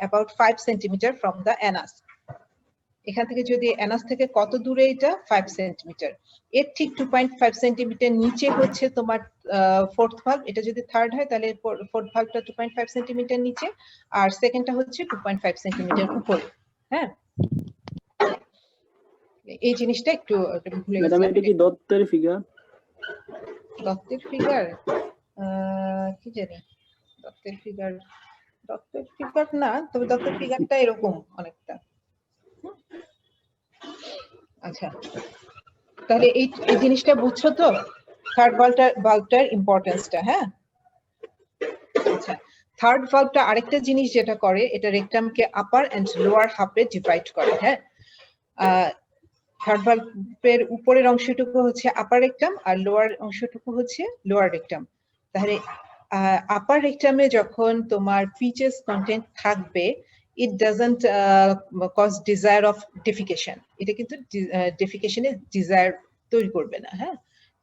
about 5 centimeter from the anus. এখান থেকে যদি অ্যানাস থেকে কত দূরে এটা? 5 সেন্টিমিটার। এর ঠিক 2.5 সেন্টিমিটার নিচে হচ্ছে তোমার ফোর্থ ভালভ। এটা যদি থার্ড হয় তাহলে ফোর্থ ভালভটা 2.5 সেন্টিমিটার নিচে, আর সেকেন্ডটা হচ্ছে 2.5 সেন্টিমিটার উপরে। হ্যাঁ, এই জিনিসটা একটু ভুলে ম্যাডাম গেছি। এটা কি দত্তের ফিগার? দত্তের ফিগার কি জানি, দত্তের ফিগার না, তবে দত্তের ফিগারটা এরকম অনেকটা। আচ্ছা, তাহলে এই জিনিসটা বুঝছো তো, থার্ড ভালভটার ইম্পর্টেন্সটা। হ্যাঁ, আচ্ছা, থার্ড ভালভটা আরেকটা জিনিস যেটা করে, এটা রেকটামকে আপার এন্ড লোয়ার হাফে ডিভাইড করে। হ্যাঁ, থার্ড ভালভের উপরের অংশটুকু হচ্ছে আপার রেকটাম আর লোয়ার অংশটুকু হচ্ছে লোয়ার রেকটাম। তাহলে আপার রেকটামে যখন তোমার ফিচেস কন্টেন্ট থাকবে, it doesn't cause desire of defecation. এটা কিন্তু ডেফিকেশনে ডিজায়ার তৈরি করবে না। হ্যাঁ,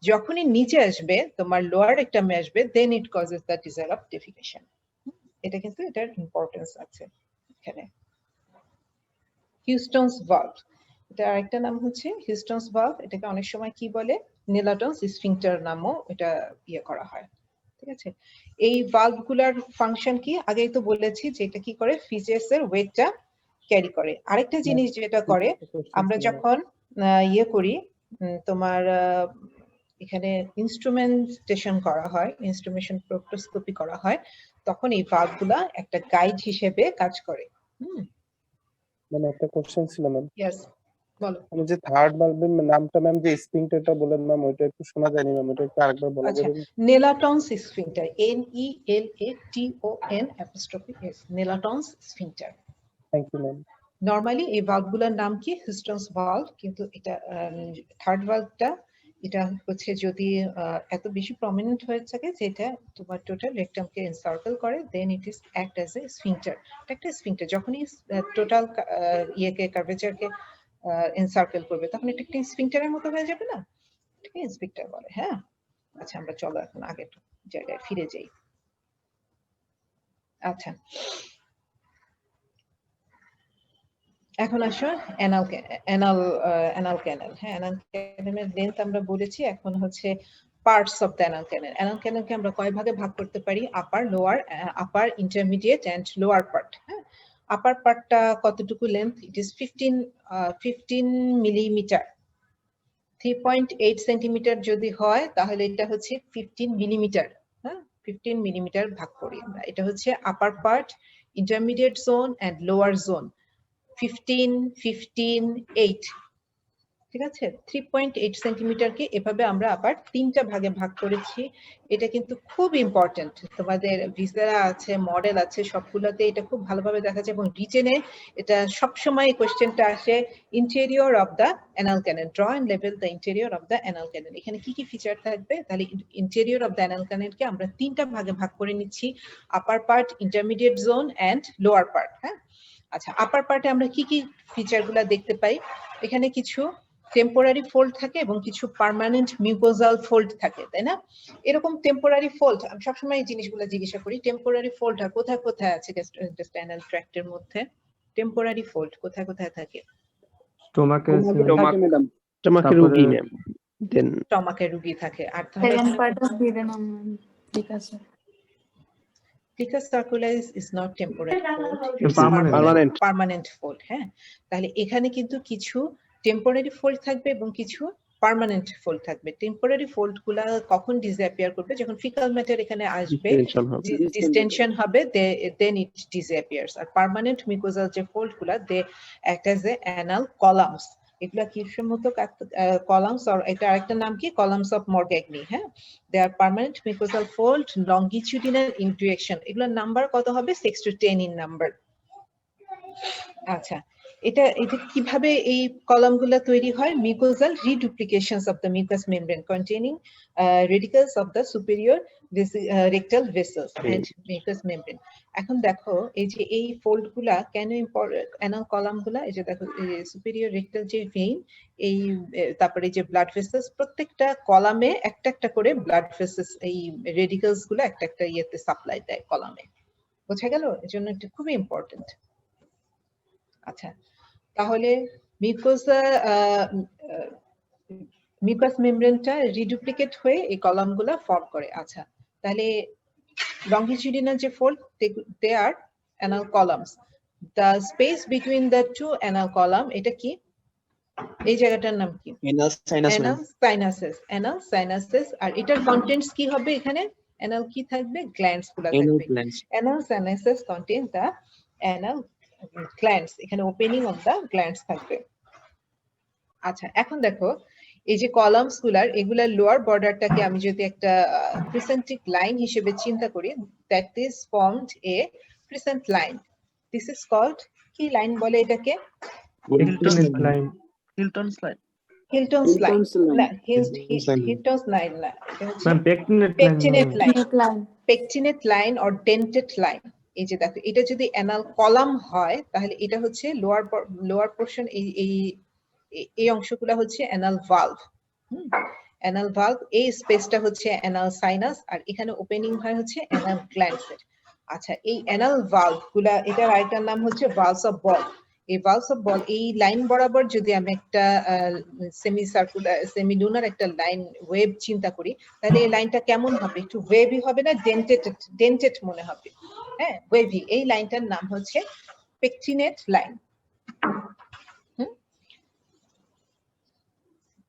যখনই নিচে আসবে, তোমার লোয়ার রেকটামে আসবে, then it causes the desire of defecation. এটা কিন্তু এটার ইম্পর্টেন্স আছে এখানে। হিউস্টনস ভালভ, এটা আরেকটা নাম হচ্ছে হিউস্টনস ভালভ। এটাকে অনেক সময় কি বলে? নেলাটন্স স্ফিংক্টার নামও এটা ইয়ে করা হয়। ঠিক আছে, এই ভালভ গুলার ফাংশন কি? আগেই তো বলেছি যে এটা কি করে, ফিচেসের ওয়েটটা ক্যারি করে। আরেকটা জিনিস যেটা করে, আমরা যখন ইয়ে করি, তোমার এখানে ইনস্ট্রুমেন্টেশন করা হয়, ইনস্ট্রুমেশন প্রোক্টোস্কোপি করা হয়, তখন এই ভালভ গুলা একটা গাইড হিসেবে কাজ করে। মানে একটা কোশ্চেন ছিল ম্যাম। ইয়েস, বলো। আমি যে থার্ড বাল্বের নামটা ম্যাম যে স্ফিংটারটা বলেন ম্যাম ওইটা একটু শোনা যায়নি ম্যাম ওটা একটু আরেকবার বলা আচ্ছা, যাবে Nelaton's sphincter, NELATON Nelaton's sphincter. Thank you ma'am. Normally এই ভালভগুলোর নাম কি হিস্টনস ভালভ, কিন্তু এটা থার্ড ভালভটা এটা হচ্ছে যদি এত বেশি প্রমিনেন্ট হয়ে থাকে যেটা তোমার টোটাল রেকটামকে এনসার্কেল করে, then it is act as a sphincter. এটা একটা স্ফিংটার যখনই টোটাল ইয়েকে কার্ভেচারকে এনসার্কেল করবে তখন এটা একটা স্ফিংটারের মতো হয়ে যাবে না, এটাকে স্ফিংটার বলে। হ্যাঁ, আচ্ছা আমরা চলো এখন আগের জায়গায় ফিরে যাই। আচ্ছা, এখন আসো অ্যানাল ক্যানাল। হ্যাঁ, অ্যানাল ক্যানালের লেন্থ আমরা বলেছি, এখন হচ্ছে parts of the anal canal. Anal ক্যানালকে আমরা কয় ভাগে ভাগ করতে পারি? Upper, lower, upper, intermediate and lower part. হ্যাঁ, আপার পার্টটা কতটুকু length? It is 15 millimetre. 3.8 centimetre যদি হয় তাহলে এটা হচ্ছে 15 মিলিমিটার। হ্যাঁ, 15 মিলিমিটার ভাগ করি আমরা। এটা হচ্ছে upper part, intermediate zone and lower zone. 15, 15, 8, ঠিক আছে। 3.8 সেন্টিমিটারকে এভাবে আমরা আবার তিনটা ভাগে ভাগ করেছি। এটা কিন্তু খুব ইম্পর্টেন্ট, তোমাদের ভিসেরা আছে, মডেল আছে, সবগুলোতে এটা খুব ভালোভাবে দেখা যায় এবং রিটেনে এটা সবসময় কোশ্চেনটা আসে। Interior of the anal canal, draw and level the interior of the anal canal. এখানে কি কি ফিচার থাকবে? তাহলে ইন্টেরিয়র অফ দ্য অ্যানাল ক্যানালকে আমরা তিনটা ভাগে ভাগ করে নিচ্ছি, upper part, intermediate zone and lower part. হ্যাঁ, আচ্ছা, আপার পার্টে আমরা কি কি ফিচার গুলা দেখতে পাই? এখানে কিছু টেম্পোরারি ফোল্ড থাকে এবং কিছু পার্মানেন্ট মিউকোজাল ফোল্ড থাকে, তাই না? এরকম টেম্পোরারি ফোল্ড আমি সবসময় এই জিনিসগুলো জিজ্ঞাসা করি, টেম্পোরারি ফোল্ডটা কোথায় কোথায় আছে গ্যাস্ট্রোইন্টেস্টাইনাল ট্র্যাক্টের মধ্যে? টেম্পোরারি ফোল্ড কোথায় কোথায় থাকে? স্টোমাকে স্টোমাক ম্যাডাম, স্টোমাকের রুগী ম্যাম, দেন স্টমাকে রুগী থাকে। আর তাহলে সেকেন্ড পার্ট অফ ডিডেনাম, ঠিক আছে। Thicus circularis is not temporary fold, it's permanent. permanent fold। হ্যাঁ, তাহলে এখানে কিন্তু কিছু টেম্পোরারি ফোল্ড থাকবে এবং কিছু পার্মানেন্ট ফোল্ড থাকবে। টেম্পোরারি ফোল্ড গুলা কখন ডিসঅ্যাপিয়ার করবে? যখন ফিকাল ম্যাটার এখানে আসবে, টেনশন হবে। ডিস্টেনশন হবে, দেন ইট ডিসঅ্যাপিয়ার্স। আর পার্মানেন্ট মিউকোজাল যে ফোল্ড গুলা, they act as a anal columns. এগুলা কিসের মতো? কলামস, আর এটা আরেকটা নাম কি? Columns of Morgagni. হ্যাঁ, they are permanent mucosal fold, longitudinal ইন্টুয়েকশন। এগুলোর নাম্বার কত হবে? 6 to 10 ইন নাম্বার। আচ্ছা, এটা কিভাবে এই কলামগুলো তৈরি হয়? Mucosal reduplications of the mucous membrane containing radicles of the superior rectal vessels and mucous membrane. এখন দেখো এই যে এই ফোল্ড গুলা কেন ইম্পর্টেন্ট, অ্যানাল কলাম গুলা, এই যে দেখো সুপেরিয়র রেকটাল যে ভেইন, এই তারপরে যে ব্লাড ভেসেলস, প্রত্যেকটা কলামে একটা একটা করে ব্লাড ভেসেলস, এই রেডিকলস গুলো একটা একটা ইয়েতে সাপ্লাই দেয় কলামে। বোঝা গেল? এজন্য এটা খুবই ইম্পর্টেন্ট। আচ্ছা, তাহলে মিউকাস মেমব্রেনটা রিডুপ্লিকেট হয়ে এই কলামগুলো ফর্ম করে। আচ্ছা, তাহলে লঙ্গিটিউডিনাল যে fold, they are anal columns. The space between the two anal column, এটা কি? এই জায়গাটার নাম কি? Anal sinus ma'am. Anal sinuses. আর এটার কন্টেন্টস কি হবে? এখানে অ্যানাল কি থাকবে? গ্ল্যান্ডস গুলো থাকবে। Anal sinuses contain the anal glands, এখানে ওপেনিং অফ দ্য গ্ল্যান্ডস থাকবে। আচ্ছা, এখন দেখো এই যে কলামস গুলার, এগুলার লোয়ার বর্ডারটাকে আমি যদি একটা প্রিসেন্ট্রিক লাইন হিসেবে চিন্তা করি, that is formed a crescent line. This is called, কি লাইন বলে এটাকে? হিলটনস লাইন। হিলটনস লাইন না, হিলটনস লাইন না, এটা হচ্ছে pectinate line. Pectinate line or dented line. এই যে দেখো, এটা যদি অ্যানাল কলাম হয় তাহলে এটা হচ্ছে লোয়ার পোরশন, এই অংশগুলো হচ্ছে অ্যানাল ভালভ। অ্যানাল ভালভ, এই স্পেসটা হচ্ছে অ্যানাল সাইনাস, আর এখানে ওপেনিং হয় হচ্ছে অ্যানাল গ্ল্যান্ডসের। আচ্ছা, এই অ্যানাল ভালভ গুলা, এটার আরেকটার নাম হচ্ছে ভালভস অফ বল। এই ভালভস অফ বল, এই লাইন বরাবর যদি আমি একটা সেমিলুনার একটা লাইন ওয়েভ চিন্তা করি, তাহলে এই লাইনটা কেমন হবে? একটু ওয়েভি হবে না? ডেন্টেড মনে হবে। হ্যাঁ, ওয়েভি। এই লাইনটার নাম হচ্ছে পেকটিনেট লাইন।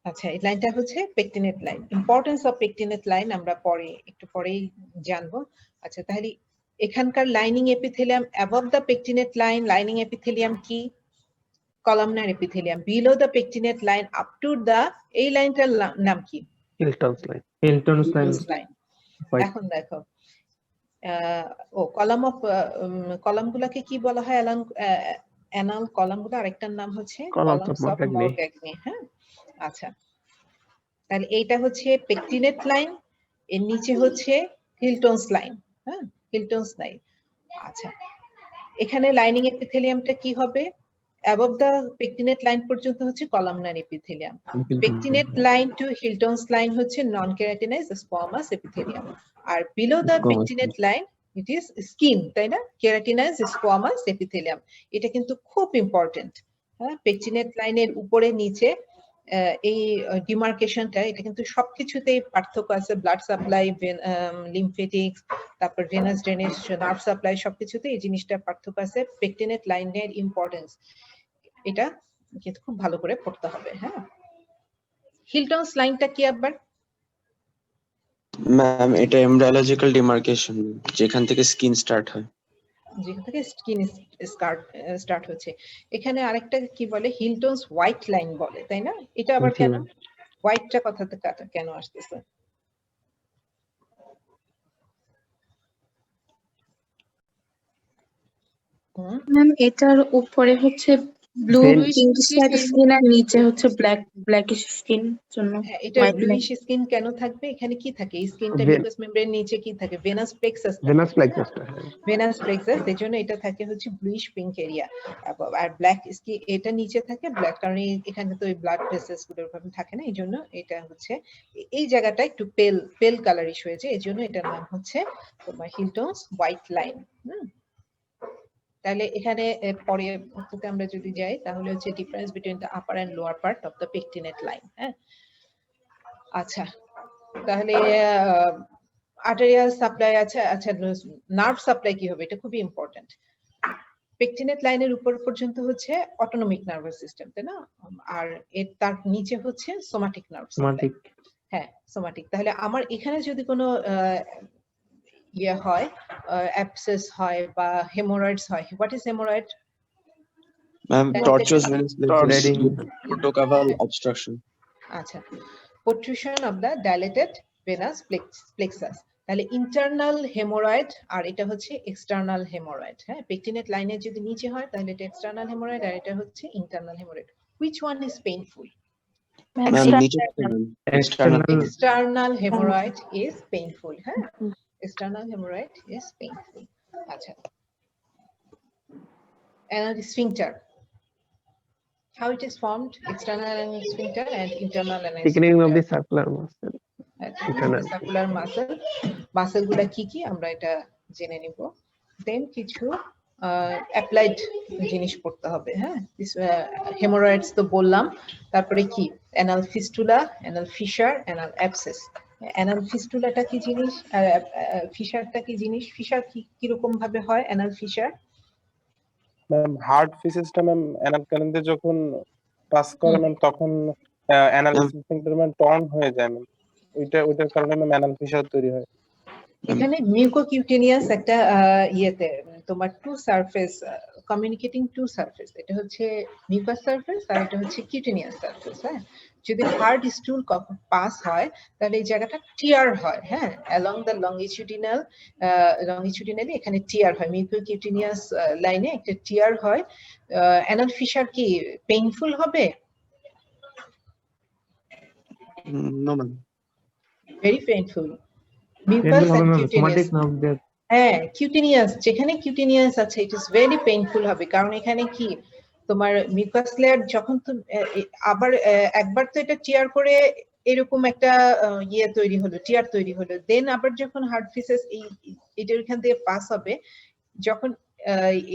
আচ্ছা, এই লাইনটা হচ্ছে pectinate line. Importance of pectinate line আমরা একটু পরেই জানবো। আচ্ছা, তাহলে এখানকার lining epithelium above the pectinate line, lining epithelium কি? columnar epithelium below the pectinate line up to the এই লাইনটার নাম কি? Hilton's line. Hilton's line line. White. এখন দেখো কলাম গুলাকে কি বলা হয়? অ্যানাল কলাম গুলো আরেকটার নাম হচ্ছে Columns of columns of Morgagni। মরগ্যাগনি। হ্যাঁ, আচ্ছা, তাহলে এইটা হচ্ছে পেকটিনেট লাইন, এর নিচে হচ্ছে হিলটনস লাইন। হ্যাঁ, হিলটনস লাইন। আচ্ছা, এখানে লাইনিং এপিথেলিয়ামটা কি হবে? অ্যাবভ দ্য পেকটিনেট লাইন পর্যন্ত হচ্ছে columnar epithelium. Pectinate line to Hilton's line হচ্ছে নন কেরাটিনাইজ স্কোয়ামাস এপিথেলিয়াম, আর below the pectinate line it is skin, তাই না? Keratinise squamous epithelium. এটা কিন্তু খুব ইম্পর্টেন্ট। হ্যাঁ, পেকটিনেট লাইনের উপরে নিচে এই ডিমার্কেশনটা, এটা কিন্তু সবকিছুতেই পার্থক্য আছে। ব্লাড সাপ্লাই, লিমফেটিক্স, তারপর ভেনাস ড্রেনেজ, নার্ভ সাপ্লাই, সবকিছুতে এই জিনিসটা পার্থক্য আছে। পেকটিনেট লাইনের ইম্পর্টেন্স এটা কিন্তু খুব ভালো করে পড়তে হবে। হ্যাঁ, হিলটনস লাইনটা কি আবার? ম্যাম এটা এমব্রায়োলজিক্যাল ডিমার্কেশন, যেখান থেকে স্কিন স্টার্ট হয়। যেখান থেকে স্কিন স্টার্ট হচ্ছে। এখানে আরেকটা কি বলে? হিলটনস হোয়াইট লাইন বলে, তাই না? এটা আবার কেন হোয়াইটটা কথাতে কেন আসতেছে? ম্যাম এটার উপরে হচ্ছে ব্লু পিঙ্কিশ টাইপ স্কিন আর নিচে হচ্ছে ব্ল্যাকিশ স্কিন জন্য হ্যাঁ, এটা ব্লুইশ স্কিন কেন থাকবে? এখানে কি থাকে? এই স্কিনটা মিউকাস মেমব্রেন নিচে কি থাকে? Venous plexus. Venous plexus. Venous plexus, এর জন্য এটা থাকে হচ্ছে ব্লুইশ পিঙ্ক এরিয়া। আর ব্ল্যাক স্কিন এটা নিচে থাকে ব্ল্যাক, কারণ এখানে তো ওই ব্লাড ভেসেলস গুলোর ভাবে থাকে না, এই জন্য এটা হচ্ছে এই জায়গাটা একটু পেল কালারিশ হয়েছে, এই জন্য এটার নাম হচ্ছে তোমার হিলটনস হোয়াইট লাইন। তাহলে এখানে পরে আমরা যদি যাই তাহলে হচ্ছে difference between the upper and lower part of the pectinate line. হ্যাঁ, আচ্ছা, তাহলে আর্টেরিয়াল সাপ্লাই আছে। আচ্ছা, নার্ভ সাপ্লাই কি হবে? এটা খুবই ইম্পর্টেন্ট। পেকটিনেট লাইনের উপর পর্যন্ত হচ্ছে অটোনমিক নার্ভাস সিস্টেম, তাই না? আর এর তার নিচে হচ্ছে সোমাটিক নার্ভ সাপ্লাই। হ্যাঁ, সোমাটিক। তাহলে আমার এখানে যদি কোনো ইয়ে হয়, অ্যাবসেস হয় বা হেমোরয়েডস হয়, what is haemorrhoid? Ma'am tortuous venous portocaval obstruction। আচ্ছা, protrusion of the dilated venous plexus। তাহলে ইন্টারনাল হেমোরয়েড আর এটা হচ্ছে এক্সটার্নাল হেমোরয়েড। হ্যাঁ, পেকটিনেট লাইনের যদি নিচে হয় তাহলে এটা এক্সটার্নাল হেমোরয়েড আর এটা হচ্ছে internal haemorrhoid. which one is painful? Ma'am নিচে External hemorrhoid is painful. হ্যাঁ, external hemorrhoid is painful. আচ্ছা, anal sphincter, how it is formed? External anal sphincter and internal anal thickening of the sphincter. circular muscle। Circular muscle গুলা কি কি আমরা এটা জেনে নিব। দেন কিছু অ্যাপ্লাইড জিনিস পড়তে হবে। হ্যাঁ, হেমোরয়েডস তো বললাম, তারপরে কি anal fistula, anal fissure, anal abscess. Anal ফিস্টুলাটা কি জিনিস আর ফিশারটা কি জিনিস? ফিশার কি রকম ভাবে হয়? অ্যানাল ফিশার ম্যাম হার্ড ফিসেসটা ম্যাম অ্যানাল ক্যানেলে যখন পাস করে ম্যাম তখন অ্যানাল স্ফিংক্টার ম্যাম টর্ন হয়ে যায় ম্যাম, ওইটার কারণে ম্যাম অ্যানাল ফিশার তৈরি হয়। এখানে মিউকোকিউটেনিয়াস একটা ইয়েতে তোমার two surface communicating two surface, এটা হচ্ছে মিউকাস সারফেস আর এটা হচ্ছে কিউটেনিয়াস সারফেস। হ্যাঁ, যদি হার্ড স্টুল পাস হয় তাহলে এই জায়গাটা টিয়ার হয়। হ্যাঁ, অ্যালং দ্য লংগিটিউডিনালি এখানে টিয়ার হয়। মিউকোকিউটেনিয়াস লাইনে একটা টিয়ার হয়। অ্যানাল ফিশার কি পেইনফুল হবে? No ma'am, very painful. Mucous and cutaneous, হ্যাঁ, কিউটেনিয়াস, যেখানে কিউটেনিয়াস আছে ইট ইজ ভেরি পেইনফুল হবে, কারণ এখানে কি তোমার মিউকাস লেয়ার যখন আবার একবার তো এটা টিয়ার করে এরকম একটা ইয়ে তৈরি হলো, টিয়ার তৈরি হলো, দেন আবার যখন হার্ড ফিসেস এটার এখান দিয়ে পাস হবে, যখন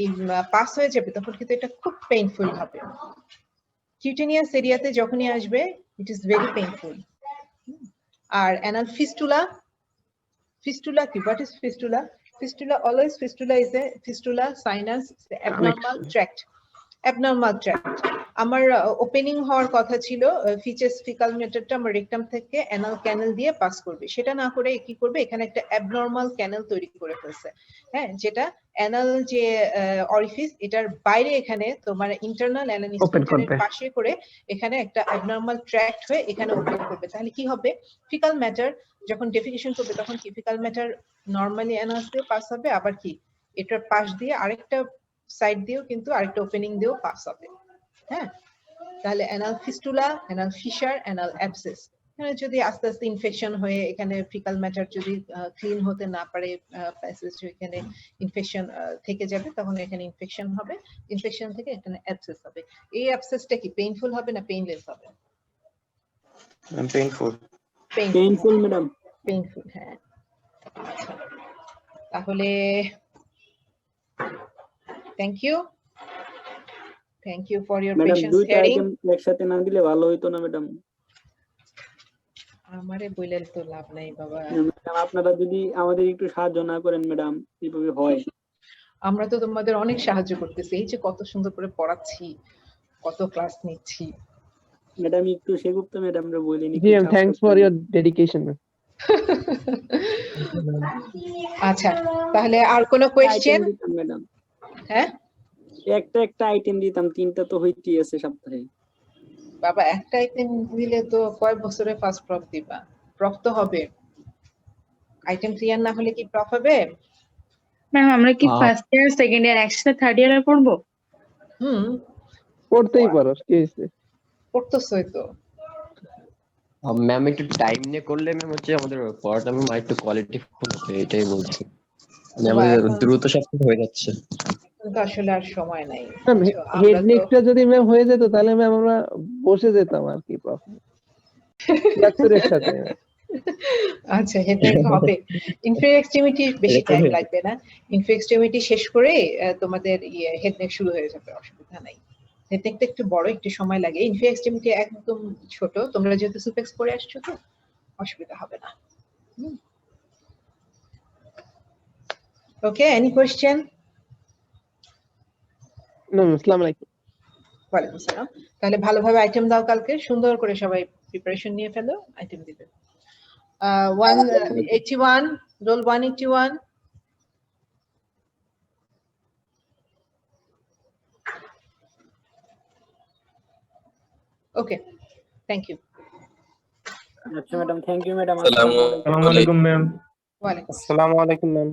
এই পাস হয়ে যাবে তখন কিন্তু এটা খুব পেইনফুল হবে। কিউটেনিয়াস এরিয়াতে যখনই আসবে ইট ইজ ভেরি পেইনফুল। আর anal fistula, fistula ki, what is fistula? Fistula, always fistula is a fistula sinus abnormal tract, আমার ওপেনিং হওয়ার কথা ছিল ফিচেস ফিকাল মেটারটা আমার রেকটাম থেকে অ্যানাল ক্যানেল দিয়ে পাস করবে, সেটা না করে কি করবে এখানে একটা অ্যাবনর্মাল ক্যানেল তৈরি করে ফেলছে। হ্যাঁ, যেটা অ্যানাল যে অরিফিস এটার বাইরে এখানে তোমার ইন্টারনাল অ্যানাল স্ফিংক্টারের করবে। পাশে করে এখানে একটা অ্যাবনর্মাল ট্র্যাক্ট হয়ে এখানে ওপেন করবে। তাহলে কি হবে, ফিকাল ম্যাটার যখন ডেফিকেশন করবে তখন কি ফিকাল ম্যাটার নরমালি অ্যানাল দিয়ে পাস হবে, আবার কি এটার পাশ দিয়ে আরেকটা সাইড দিয়েও কিন্তু আরেকটা ওপেনিং দিয়েও পাস হবে। হ্যাঁ, তাহলে anal fistula, anal fissure, anal abscess, এখানে যদি আস্তে আস্তে ইনফেকশন হয়ে এখানে ফিকাল ম্যাটার যদি ক্লিন হতে না পারে, প্যাসেজ এখানে ইনফেকশন থেকে যাবে, তখন এখানে ইনফেকশন হবে, ইনফেকশন থেকে এখানে অ্যাবসেস হবে। এই অ্যাবসেসটা কি পেইনফুল হবে না পেইনলেস হবে? Ma'am painful. Painful madam. Painful, হ্যাঁ। আচ্ছা, তাহলে thank you for your madam patience দুইটা হিয়ারিং। আইটেম একসাথে না দিলে ভালো হইতো না ম্যাডাম। আমারে বইলে তো লাভ নাই বাবা, ম্যাডাম আপনারা যদি আমাদের একটু সাহায্য না করেন ম্যাডাম কিভাবে হয়? আমরা তো তোমাদের অনেক সাহায্য করতেছি, এই যে কত সুন্দর করে পড়াচ্ছি, কত ক্লাস নিচ্ছি। ম্যাডাম একটু সেগুপ্তা ম্যাডামরা বলেন জি ma'am, thanks for your dedication. আচ্ছা, তাহলে আর কোনো কোয়েশ্চেন? ম্যাডাম হ্যাঁ একটা আইটেম দিতাম, তিনটা তো হইতেই আছে সপ্তাহে। বাবা, একটা আইটেম দিলে তো কয় বছরে ফার্স্ট প্রফ দিবা? প্রফ তো হবে, আইটেম ক্লিয়ার না হলে কি প্রফ হবে? ম্যাম আমরা কি ফার্স্ট ইয়ার সেকেন্ড ইয়ার একসাথে থার্ড ইয়ারে পড়বো? পড়তেই পারো, কি হইছে? পড়তেছই তো। ম্যাম একটু টাইম নিয়ে করলে ম্যাম হচ্ছে আমাদের পড়াটা ম্যাম একটু কোয়ালিটিফুল হবে, এটাই বলছি। মানে আমাদের দ্রুত সব কিছু হয়ে যাচ্ছে। কিন্তু আসলে আর সময় নাই। ম্যাম হেড নেকটা যদি ম্যাম হয়ে যেত তাহলে ম্যাম আমরা বসে যেতাম আর কি প্রফ লেকচারের সাথে। আচ্ছা, হেড নেক হবে। ইনফেরিয়র এক্সট্রিমিটি বেশি টাইম লাগবে না, ইনফেরিয়র এক্সট্রিমিটি শেষ করে তোমাদের হেড নেক শুরু হয়ে যাবে, অসুবিধা নাই। হেড নেকটা একটু বড়, একটু সময় লাগে। ইনফেরিয়র এক্সট্রিমিটি একদম ছোট, তোমরা যেহেতু সুপেক্স পড়ে আসছো তো অসুবিধা হবে না। ওকে, এনি কোয়েশ্চেন? ম্যাম আসসালামু আলাইকুম। ওয়ালাইকুম আসসালাম। তাহলে ভালোভাবে আইটেম দাও, কালকে সুন্দর করে সবাই প্রিপারেশন নিয়ে ফেলো, আইটেম দিবে। 181, রোল 181। Okay, thank you. আচ্ছা ম্যাডাম, থ্যাংক ইউ ম্যাডাম। আসসালামু আলাইকুম ম্যাম। ওয়ালাইকুম আসসালামু আলাইকুম ম্যাম।